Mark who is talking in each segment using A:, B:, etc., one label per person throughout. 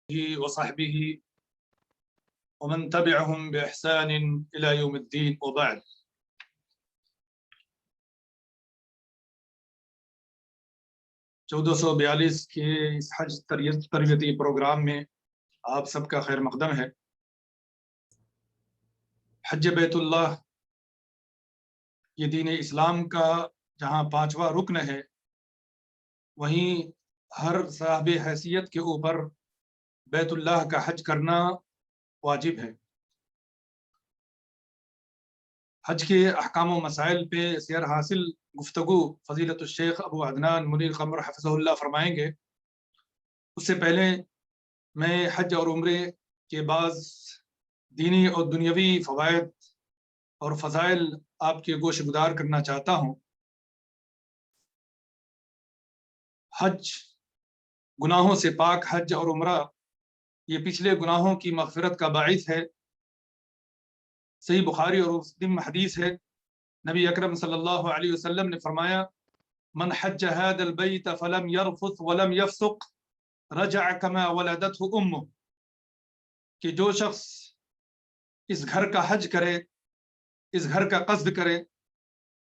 A: وصحبه ومن تبعهم بإحسان إلى يوم الدين وبعد. چودہ سو بیالیس کے اس حج تربیتی پروگرام میں آپ سب کا خیر مقدم ہے۔ حج بیت اللہ یہ دین اسلام کا جہاں پانچواں رکن ہے، وہیں ہر صاحب حیثیت کے اوپر بیت اللہ کا حج کرنا واجب ہے۔ حج کے احکام و مسائل پہ سیر حاصل گفتگو فضیلت الشیخ ابو عدنان منیر قمر حفظہ اللہ فرمائیں گے۔ اس سے پہلے میں حج اور عمرے کے بعض دینی اور دنیاوی فوائد اور فضائل آپ کے گوش گدار کرنا چاہتا ہوں۔ حج گناہوں سے پاک حج اور عمرہ یہ پچھلے گناہوں کی مغفرت کا باعث ہے۔ صحیح بخاری اور مسلم حدیث ہے، نبی اکرم صلی اللہ علیہ وسلم نے فرمایا، من حج هذا البيت فلم يرفث ولم يفسق رجع كما ولدته امه، کہ جو شخص اس گھر کا حج کرے، اس گھر کا قصد کرے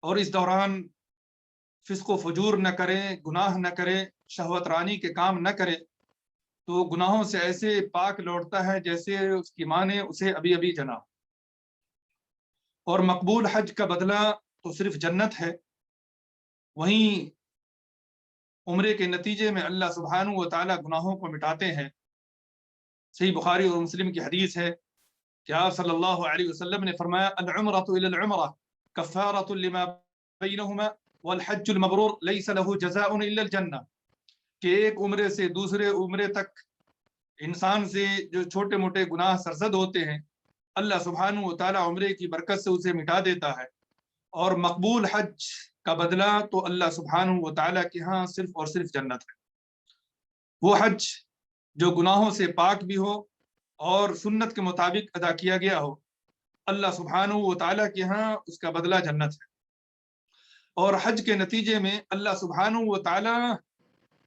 A: اور اس دوران فسق و فجور نہ کرے، گناہ نہ کرے، شہوت رانی کے کام نہ کرے، تو گناہوں سے ایسے پاک لوٹتا ہے جیسے اس کی ماں نے اسے ابھی ابھی جنا۔ اور مقبول حج کا بدلہ تو صرف جنت ہے۔ وہیں عمرے کے نتیجے میں اللہ سبحانہ و تعالیٰ گناہوں کو مٹاتے ہیں۔ صحیح بخاری اور مسلم کی حدیث ہے کہ آپ صلی اللہ علیہ وسلم نے فرمایا، العمرۃ الی العمرہ کفارۃ لما بینہما والحج المبرور لیس له جزاء الا الجنہ، کہ ایک عمرے سے دوسرے عمرے تک انسان سے جو چھوٹے موٹے گناہ سرزد ہوتے ہیں، اللہ سبحانہ و تعالیٰ عمرے کی برکت سے اسے مٹا دیتا ہے، اور مقبول حج کا بدلہ تو اللہ سبحانہ و تعالیٰ کے ہاں صرف اور صرف جنت ہے۔ وہ حج جو گناہوں سے پاک بھی ہو اور سنت کے مطابق ادا کیا گیا ہو، اللہ سبحانہ و تعالیٰ کے ہاں اس کا بدلہ جنت ہے۔ اور حج کے نتیجے میں اللہ سبحانہ و تعالیٰ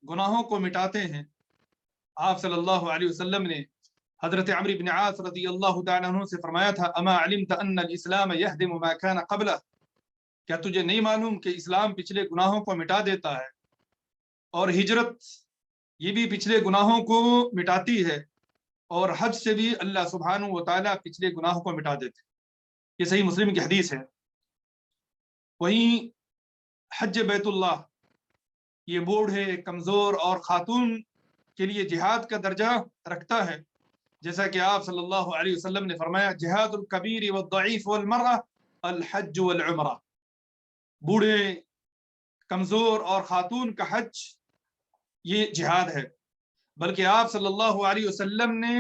A: گناہوں کو مٹاتے ہیں۔ آپ صلی اللہ علیہ وسلم نے حضرت عمرو بن عاص رضی اللہ تعالیٰ عنہ سے فرمایا تھا، اما علمت ان الاسلام یہدم ما کان قبلہ، کیا تجھے نہیں معلوم کہ اسلام پچھلے گناہوں کو مٹا دیتا ہے، اور ہجرت یہ بھی پچھلے گناہوں کو مٹاتی ہے، اور حج سے بھی اللہ سبحانہ و تعالیٰ پچھلے گناہوں کو مٹا دیتے ہیں۔ یہ صحیح مسلم کی حدیث ہے۔ وہیں حج بیت اللہ یہ بوڑھے، کمزور اور خاتون کے لیے جہاد کا درجہ رکھتا ہے، جیسا کہ آپ صلی اللہ علیہ وسلم نے فرمایا، جہاد الکبیر والضعیف والمرأة الحج والعمرہ، بوڑھے، کمزور اور خاتون کا حج یہ جہاد ہے۔ بلکہ آپ صلی اللہ علیہ وسلم نے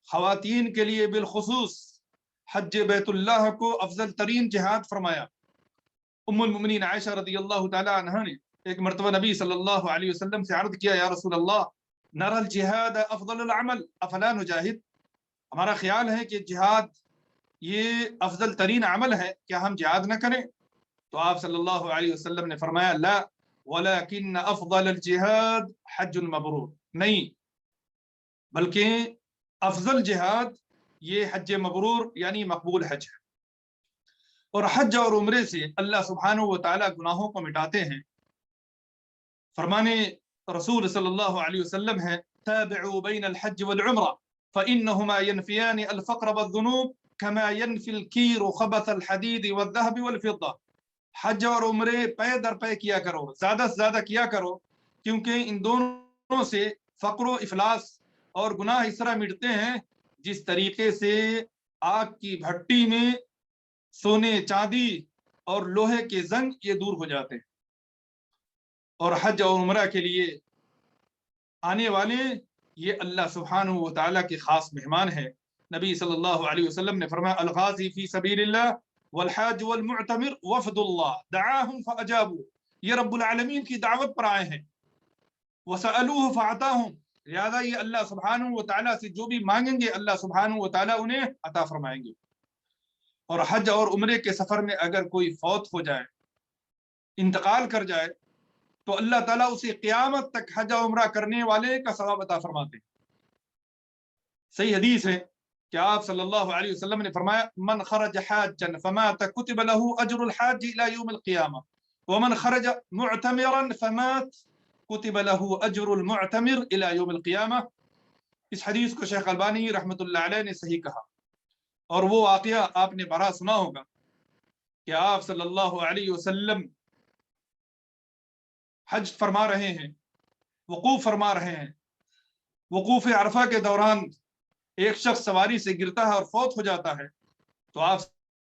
A: خواتین کے لیے بالخصوص حج بیت اللہ کو افضل ترین جہاد فرمایا۔ ام المؤمنین عائشہ رضی اللہ تعالی عنہا نے ایک مرتبہ نبی صلی اللہ علیہ وسلم سے عرض کیا، یا رسول اللہ، نرى الجہاد افضل العمل افلا نجاہد، ہمارا خیال ہے کہ جہاد یہ افضل ترین عمل ہے، کیا ہم جہاد نہ کریں؟ تو آپ صلی اللہ علیہ وسلم نے فرمایا، لا ولكن افضل الجہاد حج مبرور، نہیں، بلکہ افضل جہاد یہ حج مبرور یعنی مقبول حج ہے۔ اور حج اور عمرے سے اللہ سبحانہ و تعالیٰ گناہوں کو مٹاتے ہیں۔ فرمانے رسول صلی اللہ علیہ وسلم ہے، تابعوا بین الحج والعمرہ فإنہما ینفیان الفقر والذنوب كما ينفي الكير خبث الحديد والذهب والفضة، حج اور عمرے پے در پے کیا کرو، زیادہ سے زیادہ کیا کرو، کیونکہ ان دونوں سے فقر و افلاس اور گناہ اس طرح مٹتے ہیں جس طریقے سے آگ کی بھٹی میں سونے، چاندی اور لوہے کے زنگ یہ دور ہو جاتے ہیں۔ اور حج اور عمرہ کے لیے آنے والے یہ اللہ سبحانہ و تعالیٰ کے خاص مہمان ہیں۔ نبی صلی اللہ علیہ وسلم نے فرمایا، الغازی فی سبیل اللہ والحاج والمعتمر وفد اللہ دعاہم فاجابوا، یہ رب العالمین کی دعوت پر آئے ہیں، وسألوہ فعطاہم، لہذا یہ اللہ سبحانہ و تعالیٰ سے جو بھی مانگیں گے اللہ سبحانہ و تعالیٰ انہیں عطا فرمائیں گے۔ اور حج اور عمرے کے سفر میں اگر کوئی فوت ہو جائے، انتقال کر جائے، تو اللہ تعالیٰ اسے قیامت تک حج و عمرہ کرنے والے کا ثواب عطا فرماتے ہیں۔ صحیح حدیث ہے کہ آپ صلی اللہ علیہ وسلم نے فرمایا من خرج حاجا فمات كتب له اجر الحاج الى يوم القيامه ومن خرج معتمرا فمات كتب له اجر المعتمر الى يوم القيامه. اس حدیث کو شیخ البانی رحمۃ اللہ علیہ نے صحیح کہا. اور وہ واقعہ آپ نے بڑا سنا ہوگا کہ آپ صلی اللہ علیہ وسلم حج فرما رہے ہیں، وقوف فرما رہے ہیں. وقوف عرفہ کے دوران ایک شخص سواری سے گرتا ہے اور فوت ہو جاتا ہے تو آپ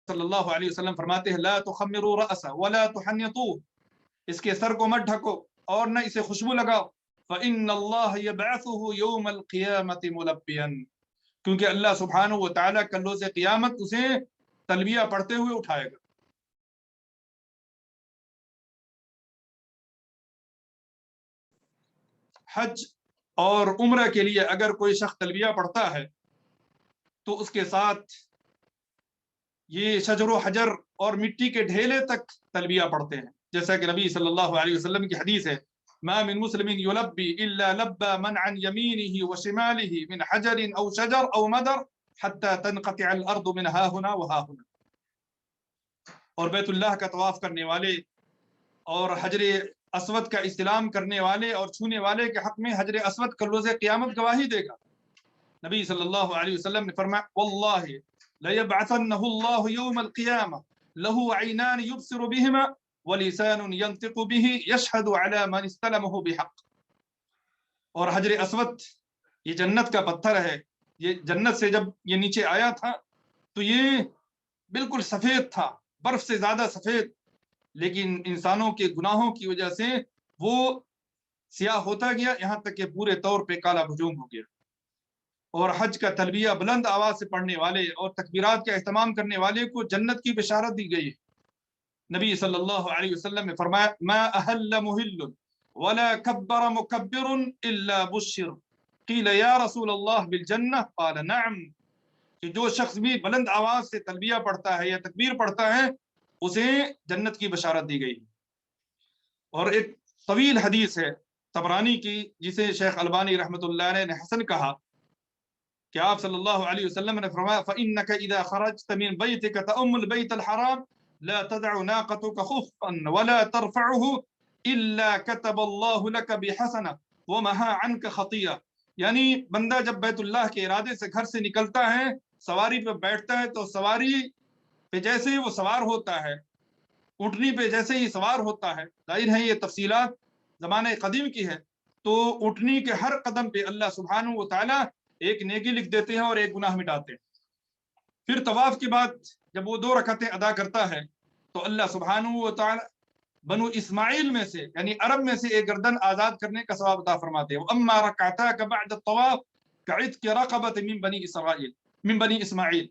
A: صلی اللہ علیہ وسلم فرماتے ہیں لا تخمروا رأسه ولا تحنطوه، اس کے سر کو مت ڈھکو اور نہ اسے خوشبو لگاؤ. فإن الله يبعثه يوم القيامة ملبيا، کیونکہ اللہ سبحانہ و تعالیٰ کل روز قیامت اسے تلبیہ پڑھتے ہوئے اٹھائے گا. حج اور عمرہ کے لیے اگر کوئی شخص تلبیہ پڑھتا ہے تو اس کے ساتھ یہ شجر و حجر اور مٹی کے ڈھیلے تک تلبیہ پڑھتے ہیں، جیسا کہ نبی صلی اللہ علیہ وسلم کی حدیث ہے ما من مسلم يلبي الا لبى من عن يمينه وشماله من حجر او شجر او مدر حتى تنقطع الارض من ها هنا وها هنا. اور بیت اللہ کا طواف کرنے والے اور حجر اسود کا استلام کرنے والے اور چھونے والے کے حق میں حجر اسود کل روز قیامت گواہی دے گا. نبی صلی اللہ علیہ وسلم نے فرمایا واللہ ليبعثنه الله يوم القيامة له عينان يبصر بهما ولسان ينطق به يشهد على من استلمه بحق. اور حجر اسود یہ جنت کا پتھر ہے، یہ جنت سے جب یہ نیچے آیا تھا تو یہ بالکل سفید تھا، برف سے زیادہ سفید، لیکن انسانوں کے گناہوں کی وجہ سے وہ سیاہ ہوتا گیا یہاں تک کہ پورے طور پہ کالا بھجوم ہو گیا. اور حج کا تلبیہ بلند آواز سے پڑھنے والے اور تکبیرات کا اہتمام کرنے والے کو جنت کی بشارت دی گئی ہے. نبی صلی اللہ علیہ وسلم نے فرمایا ما احل محل ولا کبر مکبر الا بشر قیل یا رسول اللہ بالجنہ قال نعم، کہ جو شخص بھی بلند آواز سے تلبیہ پڑھتا ہے یا تکبیر پڑھتا ہے اسے جنت کی بشارت دی گئی. اور ایک طویل حدیث ہے طبرانی کی جسے شیخ البانی رحمۃ اللہ علیہ نے حسن کہا کہ آپ صلی اللہ علیہ وسلم نے فرمایا فإنك إذا خرجت من بيتك تأم البيت الحرام لا تدع ناقتك خفا ولا ترفعه إلا كتب الله لك بحسنة ومحى عنك خطيئة. یعنی بندہ جب بیت اللہ کے ارادے سے گھر سے نکلتا ہے سواری پہ بیٹھتا ہے تو سواری پہ جیسے ہی وہ سوار ہوتا ہے، اونٹنی پہ جیسے ہی سوار ہوتا ہے، ظاہر ہے یہ تفصیلات زمانہ قدیم کی ہے، تو اونٹنی کے ہر قدم پہ اللہ سبحانہ و تعالیٰ ایک نیکی لکھ دیتے ہیں اور ایک گناہ مٹاتے ہیں. پھر طواف کے بعد جب وہ 2 رکعتیں ادا کرتا ہے تو اللہ سبحانہ و تعالی بنو اسماعیل میں سے یعنی عرب میں سے ایک گردن آزاد کرنے کا ثواب عطا فرماتے ہیں. اما رکعتاک بعد الطواف کعتق رقبۃ من بنی اسماعیل.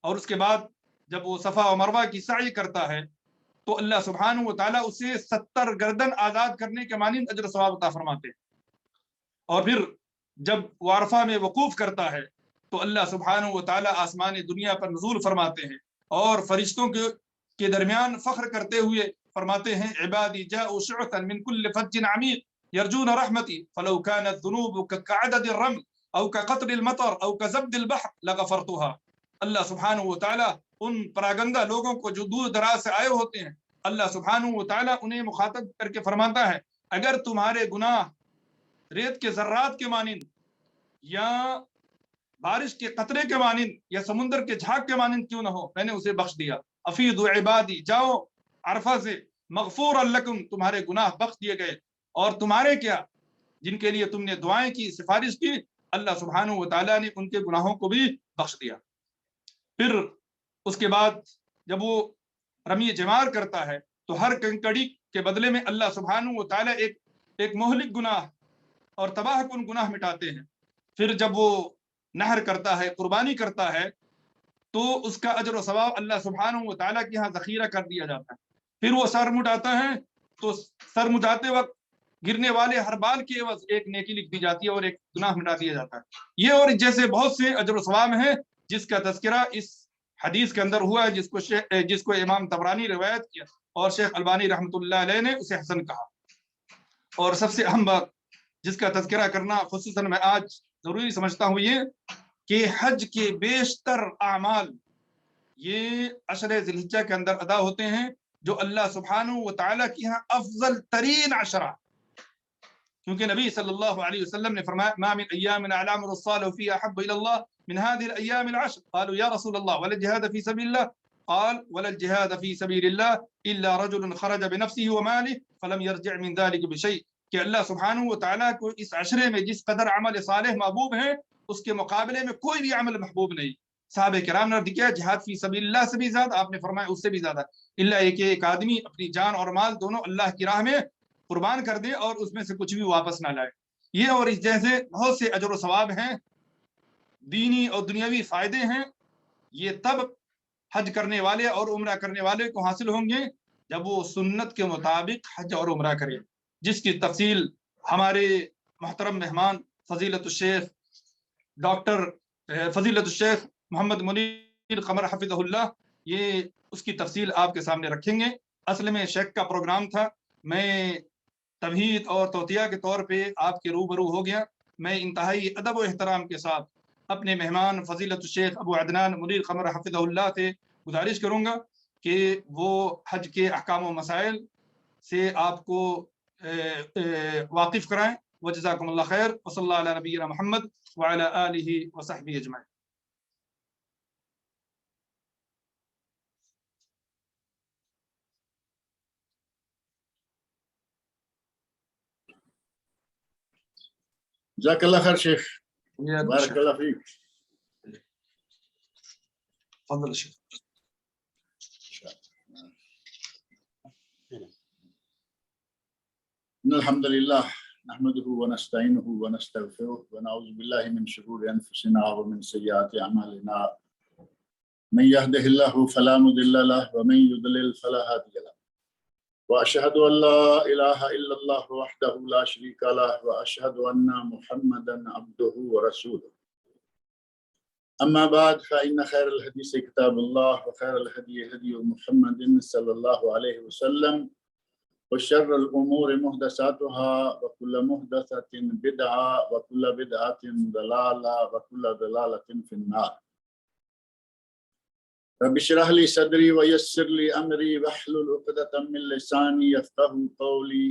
A: اور اس کے بعد جب وہ صفا و مروہ کی سعی کرتا ہے تو اللہ سبحانہ و تعالی اسے 70 گردن آزاد کرنے کے مانند اجر و ثواب عطا فرماتے ہیں. اور پھر جب وہ عرفہ میں وقوف کرتا ہے تو اللہ سبحانہ و تعالی آسمان دنیا پر نزول فرماتے ہیں اور فرشتوں کے درمیان فخر کرتے ہوئے فرماتے ہیں عبادی جاءوا شعثا من كل فج عميق يرجون رحمتي فلو كانت ذنوبك كعدد الرمل او كقطر المطر او كزبد البحر لغفرتها. اللہ سبحانہ و تعالی ان پراگندہ لوگوں کو جو دور دراز سے آئے ہوتے ہیں اللہ سبحانہ و تعالی انہیں مخاطب کر کے فرماتا ہے اگر تمہارے گناہ ریت کے ذرات کے مانند یا بارش کے قطرے کے مانند یا سمندر کے جھاگ کے مانند کیوں نہ ہو میں نے اسے بخش دیا. افیدوا عبادی، جاؤ عرفہ سے مغفور لکم، تمہارے گناہ بخش دیے گئے. اور تمہارے کیا جن کے لیے تم نے دعائیں کی سفارش کی اللہ سبحانہ و تعالیٰ نے ان کے گناہوں کو بھی بخش دیا. پھر اس کے بعد جب وہ رمی جمار کرتا ہے تو ہر کنکڑی کے بدلے میں اللہ سبحانہ و تعالیٰ ایک مہلک گناہ اور تباہ کن گناہ مٹاتے ہیں. پھر جب وہ نہر کرتا ہے، قربانی کرتا ہے تو اس کا اجر و ثواب اللہ سبحانہ و تعالیٰ کے ہاں ذخیرہ کر دیا جاتا ہے. پھر وہ سر مٹاتا ہے تو سر مٹاتے وقت گرنے والے ہر بال کی عوض ایک نیکی لکھ دی جاتی ہے اور ایک گناہ مٹا دیا جاتا ہے. یہ اور جیسے بہت سے اجر و ثواب ہیں جس کا تذکرہ اس حدیث کے اندر ہوا ہے جس کو امام طبرانی روایت کیا اور شیخ البانی رحمۃ اللہ علیہ نے اسے حسن کہا. اور سب سے اہم بات جس کا تذکرہ کرنا خصوصاً میں آج ضروری سمجھتا ہوں یہ کہ حج کے بیشتر اعمال یہ عشر ذی الحجہ کے اندر ادا ہوتے ہیں، جو اللہ سبحانہ و تعالیٰ کی یہاں افضل ترین عشرہ، کیونکہ نبی صلی اللہ علیہ وسلم نے فرمایا ما من ایام اعلام الصالح فی احب الی اللہ من هذه الايام العشر قالوا یا رسول اللہ ولا الجهاد فی سبیل اللہ قال ولا الجهاد فی سبیل اللہ الا رجل خرج بنفسه وماله فلم يرجع من ذلك بشيء، کہ اللہ سبحانہ و تعالیٰ کو اس عشرے میں جس قدر عمل صالح محبوب ہیں اس کے مقابلے میں کوئی بھی عمل محبوب نہیں۔ صحابہ کرام نے کیا جہاد فی سبیل اللہ سے بھی زیادہ، آپ نے فرمایا اس سے بھی زیادہ، الا یہ کہ ایک آدمی اپنی جان اور مال دونوں اللہ کی راہ میں قربان کر دے اور اس میں سے کچھ بھی واپس نہ لائے۔ یہ اور اس جیسے بہت سے اجر و ثواب ہیں، دینی اور دنیاوی فائدے ہیں، یہ تب حج کرنے والے اور عمرہ کرنے والے کو حاصل ہوں گے جب وہ سنت کے مطابق حج اور عمرہ کرے، جس کی تفصیل ہمارے محترم مہمان فضیلت الشیخ محمد منیر قمر حفظہ اللہ یہ اس کی تفصیل آپ کے سامنے رکھیں گے۔ اصل میں شیخ کا پروگرام تھا، میں تمہید اور توطیہ کے طور پہ آپ کے روبرو ہو گیا۔ میں انتہائی ادب و احترام کے ساتھ اپنے مہمان فضیلت الشیخ ابو عدنان منیر قمر حفظہ اللہ سے گزارش کروں گا کہ وہ حج کے احکام و مسائل سے آپ کو واقف کرائیں۔ وجزاکم اللہ خیر، وصلی اللہ علی نبینا محمد وعلی آلہ وصحبہ اجمعین۔
B: جزاک اللہ خیر شیخ، بارک اللہ فیک۔
A: تفضل شیخ۔
B: ان الحمد للہ نحمده ونستعینه ونستغفره ونعوذ باللہ من شرور انفسنا ومن سیئات اعمالنا، من يهده الله فلا مضل له ومن يضلل فلا هادي له، واشهد ان لا اله الا الله وحده لا شريك له واشهد ان محمدا عبده ورسوله، اما بعد فان خير الحديث كتاب الله وخير الهدي هدي محمد صلى الله عليه وسلم، وشر الامور محدثاتها وكل محدثة بدعة وكل بدعة ضلالة وكل ضلالة في النار۔ رب اشرح لي صدري ويسر لي امري واحلل عقدة من لساني يفقهوا قولي،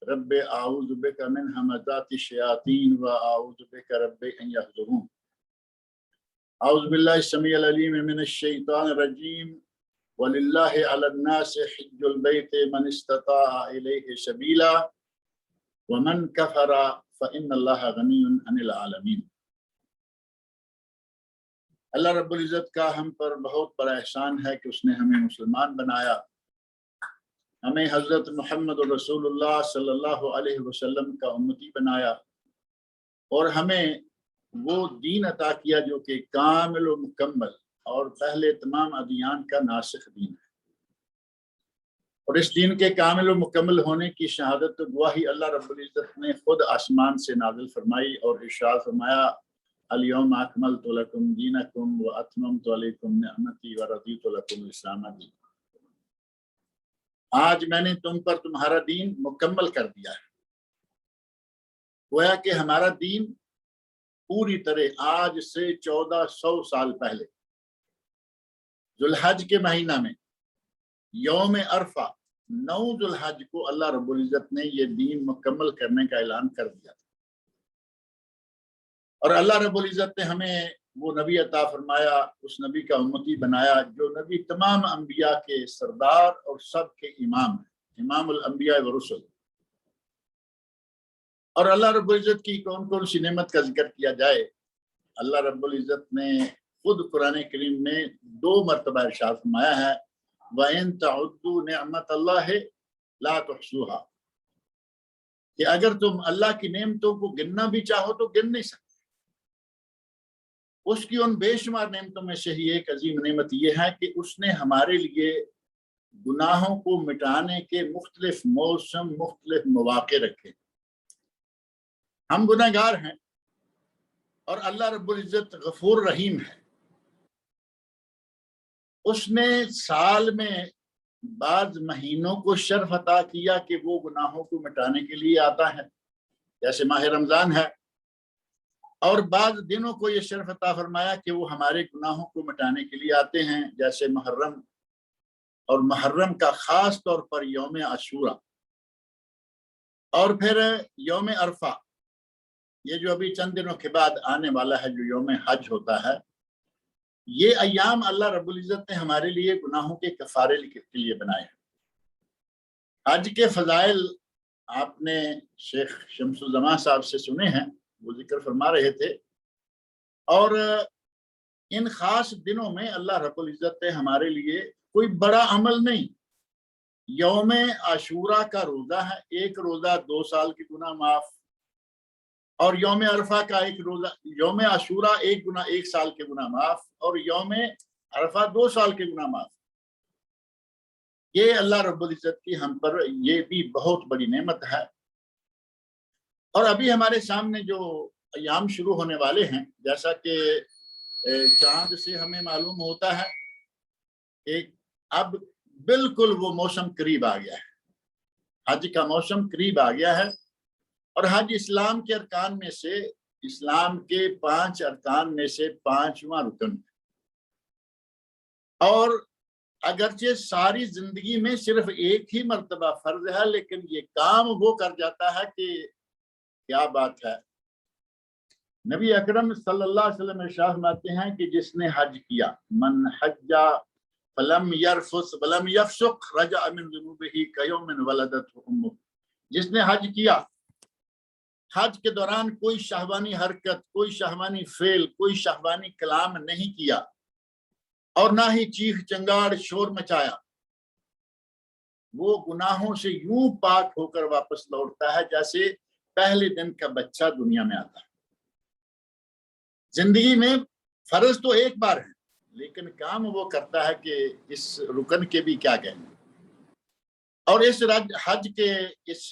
B: رب اعوذ بك من همزات الشياطين واعوذ بك رب ان يحضرون۔ اعوذ بالله السميع العليم من الشيطان الرجيم، وللہ علی الناس حج البیت من استطاع الیہ سبیلا ومن کفر فإن اللہ غنی عن العالمین۔ اللہ رب العزت کا ہم پر بہت بڑا احسان ہے کہ اس نے ہمیں مسلمان بنایا، ہمیں حضرت محمد رسول اللہ صلی اللہ علیہ وسلم کا امتی بنایا، اور ہمیں وہ دین عطا کیا جو کہ کامل و مکمل اور پہلے تمام ادیان کا ناسخ دین ہے، اور اس دین کے کامل و مکمل ہونے کی شہادت و گواہی اللہ رب العزت نے خود آسمان سے نازل فرمائی اور ارشاد فرمایا الیوم اکملت لکم دینکم واتممت علیکم نعمتی ورضیت لکم الاسلام دینا۔ آج میں نے تم پر تمہارا دین مکمل کر دیا ہے۔ گویا کہ ہمارا دین پوری طرح آج سے 1400 سال پہلے ذو الحج کے مہینہ میں یوم عرفہ 9 ذو الحج کو اللہ رب العزت نے یہ دین مکمل کرنے کا اعلان کر دیا، اور اللہ رب العزت نے ہمیں وہ نبی عطا فرمایا، اس نبی کا امتی بنایا جو نبی تمام انبیاء کے سردار اور سب کے امام ہیں، امام الانبیاء والرسل۔ اور اللہ رب العزت کی کون کون سی نعمت کا ذکر کیا جائے، اللہ رب العزت نے خود قرآن کریم میں 2 مرتبہ ارشاد فرمایا ہے وَإِن تَعُدُّوا نِعْمَةَ اللَّهِ لَا تُحْصُوهَا، کہ اگر تم اللہ کی نعمتوں کو گننا بھی چاہو تو گن نہیں سکتے۔ اس کی ان بے شمار نعمتوں میں سے ہی ایک عظیم نعمت یہ ہے کہ اس نے ہمارے لیے گناہوں کو مٹانے کے مختلف موسم، مختلف مواقع رکھے۔ ہم گناہگار ہیں اور اللہ رب العزت غفور رحیم ہے، اس نے سال میں بعض مہینوں کو شرف عطا کیا کہ وہ گناہوں کو مٹانے کے لیے آتا ہے، جیسے ماہ رمضان ہے، اور بعض دنوں کو یہ شرف عطا فرمایا کہ وہ ہمارے گناہوں کو مٹانے کے لیے آتے ہیں، جیسے محرم، اور محرم کا خاص طور پر یوم عاشورہ، اور پھر یوم عرفہ، یہ جو ابھی چند دنوں کے بعد آنے والا ہے جو یوم حج ہوتا ہے۔ یہ ایام اللہ رب العزت نے ہمارے لیے گناہوں کے کفارے کے لیے بنائے ہیں۔ حج کے فضائل آپ نے شیخ شمس الزمان صاحب سے سنے ہیں، وہ ذکر فرما رہے تھے، اور ان خاص دنوں میں اللہ رب العزت نے ہمارے لیے کوئی بڑا عمل نہیں، یوم عاشورہ کا روزہ ہے، ایک روزہ 2 سال کے گناہ معاف، اور یوم عرفہ کا ایک روزہ، یوم عاشورہ ایک گناہ 1 سال کے گناہ معاف، اور یوم عرفہ 2 سال کے گناہ معاف۔ یہ اللہ رب العزت کی ہم پر یہ بھی بہت بڑی نعمت ہے۔ اور ابھی ہمارے سامنے جو ایام شروع ہونے والے ہیں، جیسا کہ چاند سے ہمیں معلوم ہوتا ہے کہ اب بالکل وہ موسم قریب آ گیا ہے، حج کا موسم قریب آ گیا ہے، اور حج اسلام کے ارکان میں سے، اسلام کے 5 ارکان میں سے 5واں رکن ہے، اور اگرچہ ساری زندگی میں صرف ایک ہی مرتبہ فرض ہے، لیکن یہ کام وہ کر جاتا ہے کہ کیا بات ہے۔ نبی اکرم صلی اللہ علیہ وسلم ارشاد فرماتے ہیں کہ جس نے حج کیا، من حج فلم یرفث ولم یفسق رجع من ذنوبہ کیوم ولدتہ امہ، جس نے حج کیا، حج کے دوران کوئی شہوانی حرکت، کوئی شہوانی فعل، کوئی شہوانی کلام نہیں کیا، اور نہ ہی چیخ چنگاڑ شور مچایا، وہ گناہوں سے یوں پاک ہو کر واپس لوٹتا ہے جیسے پہلے دن کا بچہ دنیا میں آتا ہے۔ زندگی میں فرض تو ایک بار ہے، لیکن کام وہ کرتا ہے کہ اس رکن کے بھی کیا کہیں۔ اور اس حج کے اس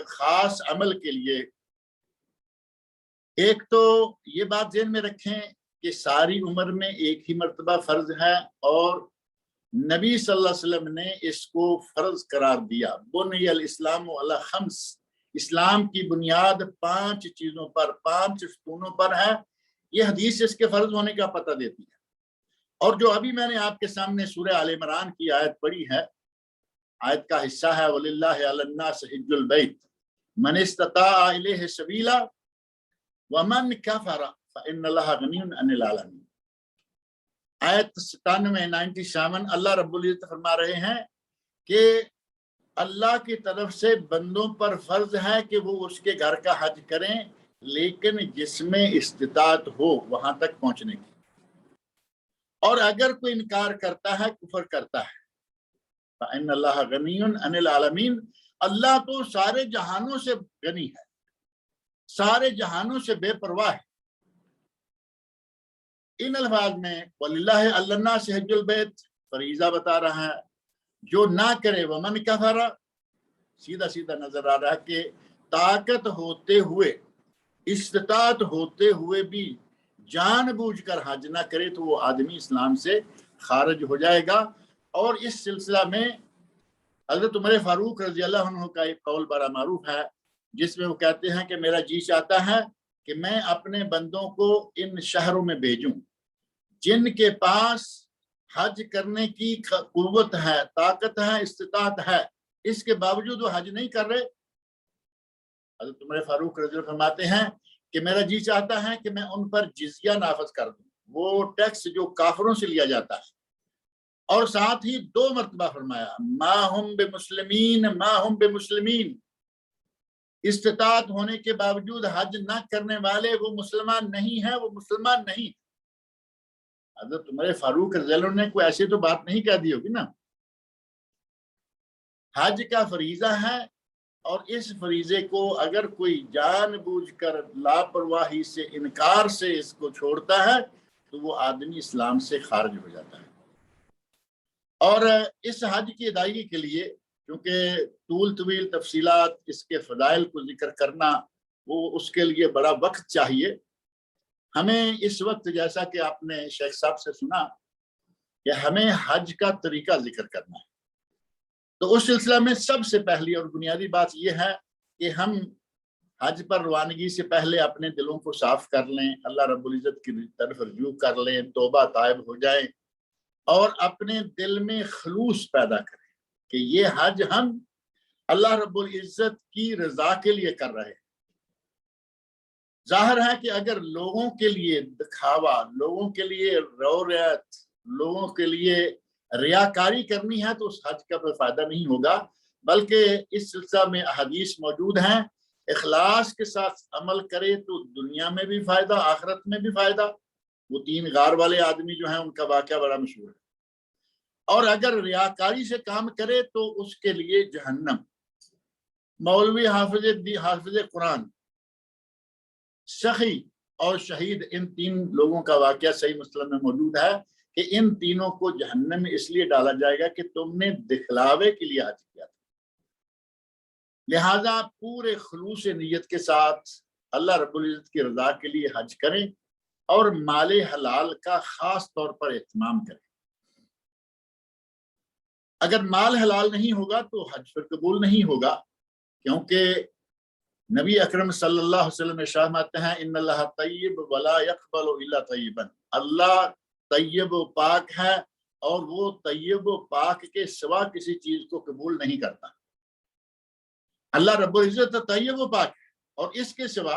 B: خاص عمل کے لیے ایک تو یہ بات ذہن میں رکھیں کہ ساری عمر میں ایک ہی مرتبہ فرض ہے، اور نبی صلی اللہ علیہ وسلم نے اس کو فرض قرار دیا۔ بنی الاسلام علی 5، اسلام کی بنیاد 5 چیزوں پر، 5 ستونوں پر ہے۔ یہ حدیث اس کے فرض ہونے کا پتہ دیتی ہے۔ اور جو ابھی میں نے آپ کے سامنے سورہ آل عمران کی آیت پڑھی ہے، آیت کا حصہ ہے وَلِلَّهِ عَلَى النَّاسِ حِجُّ الْبَيْتِ مَنِ اسْتَطَاعَ إِلَيْهِ سَبِيلًا وَمَنْ كَفَرَ فَإِنَّ اللَّهَ غَنِيٌّ عَنِ الْعَالَمِينَ۔ آیت 97 اللہ رب العزت فرما رہے ہیں کہ اللہ کی طرف سے بندوں پر فرض ہے کہ وہ اس کے گھر کا حج کریں، لیکن جس میں استطاعت ہو وہاں تک پہنچنے کی، اور اگر کوئی انکار کرتا ہے، کفر کرتا ہے، فَإِنَّ اللَّهَ غَنِيٌّ عَنِ الْعَالَمِينَ، اللہ تو سارے جہانوں سے غنی ہے، سارے جہانوں سے بے پرواہ ہے۔ ان الفاظ میں وَلِلَّهِ عَلَى النَّاسِ حِجُّ الْبَيْتِ فریضہ بتا رہا ہے، جو نہ کرے وَمَنْ كَفَرَ، سیدھا سیدھا نظر آ رہا ہے کہ طاقت ہوتے ہوئے، استطاعت ہوتے ہوئے بھی جان بوجھ کر حج نہ کرے تو وہ آدمی اسلام سے خارج ہو جائے گا۔ اور اس سلسلہ میں حضرت عمر فاروق رضی اللہ عنہ کا ایک قول بڑا معروف ہے، جس میں وہ کہتے ہیں کہ میرا جی چاہتا ہے کہ میں اپنے بندوں کو ان شہروں میں بھیجوں جن کے پاس حج کرنے کی قوت ہے، طاقت ہے، استطاعت ہے، اس کے باوجود وہ حج نہیں کر رہے۔ حضرت عمر فاروق رضی اللہ فرماتے ہیں کہ میرا جی چاہتا ہے کہ میں ان پر جزیہ نافذ کر دوں، وہ ٹیکس جو کافروں سے لیا جاتا ہے، اور ساتھ ہی 2 مرتبہ فرمایا ما ہم بمسلمین، ما ہم بمسلمین، استطاعت ہونے کے باوجود حج نہ کرنے والے وہ مسلمان نہیں ہیں، وہ مسلمان نہیں۔ حضرت عمر فاروق رضی اللہ عنہ نے کوئی ایسی تو بات نہیں کہہ دی ہوگی نا۔ حج کا فریضہ ہے، اور اس فریضے کو اگر کوئی جان بوجھ کر لاپرواہی سے، انکار سے اس کو چھوڑتا ہے تو وہ آدمی اسلام سے خارج ہو جاتا ہے۔ اور اس حج کی ادائیگی کے لیے کیونکہ طول طویل تفصیلات اس کے فضائل کو ذکر کرنا، وہ اس کے لیے بڑا وقت چاہیے۔ ہمیں اس وقت جیسا کہ آپ نے شیخ صاحب سے سنا کہ ہمیں حج کا طریقہ ذکر کرنا ہے، تو اس سلسلہ میں سب سے پہلی اور بنیادی بات یہ ہے کہ ہم حج پر روانگی سے پہلے اپنے دلوں کو صاف کر لیں، اللہ رب العزت کی طرف رجوع کر لیں، توبہ طائب ہو جائیں اور اپنے دل میں خلوص پیدا کریں کہ یہ حج ہم اللہ رب العزت کی رضا کے لیے کر رہے ہیں۔ ظاہر ہے کہ اگر لوگوں کے لیے دکھاوا، لوگوں کے لیے روریت، لوگوں کے لیے ریاکاری کرنی ہے تو اس حج کا کوئی فائدہ نہیں ہوگا، بلکہ اس سلسلہ میں احادیث موجود ہیں، اخلاص کے ساتھ عمل کرے تو دنیا میں بھی فائدہ، آخرت میں بھی فائدہ۔ وہ 3 غار والے آدمی جو ہیں ان کا واقعہ بڑا مشہور ہے۔ اور اگر ریاکاری سے کام کرے تو اس کے لیے جہنم۔ مولوی حافظ قرآن، سخی اور شہید، ان 3 لوگوں کا واقعہ صحیح مسلم میں موجود ہے کہ ان تینوں کو جہنم میں اس لیے ڈالا جائے گا کہ تم نے دکھلاوے کے لیے حج کیا تھا۔ لہذا پورے خلوص نیت کے ساتھ اللہ رب العزت کی رضا کے لیے حج کریں اور مال حلال کا خاص طور پر اہتمام کریں۔ اگر مال حلال نہیں ہوگا تو حج پھر قبول نہیں ہوگا، کیونکہ نبی اکرم صلی اللہ علیہ وسلم ارشاد فرماتے ہیں ان اللہ طیب ولا يقبل الا طیبا، اللہ طیب و پاک ہے اور وہ طیب و پاک کے سوا کسی چیز کو قبول نہیں کرتا۔ اللہ رب العزت طیب و پاک ہے اور اس کے سوا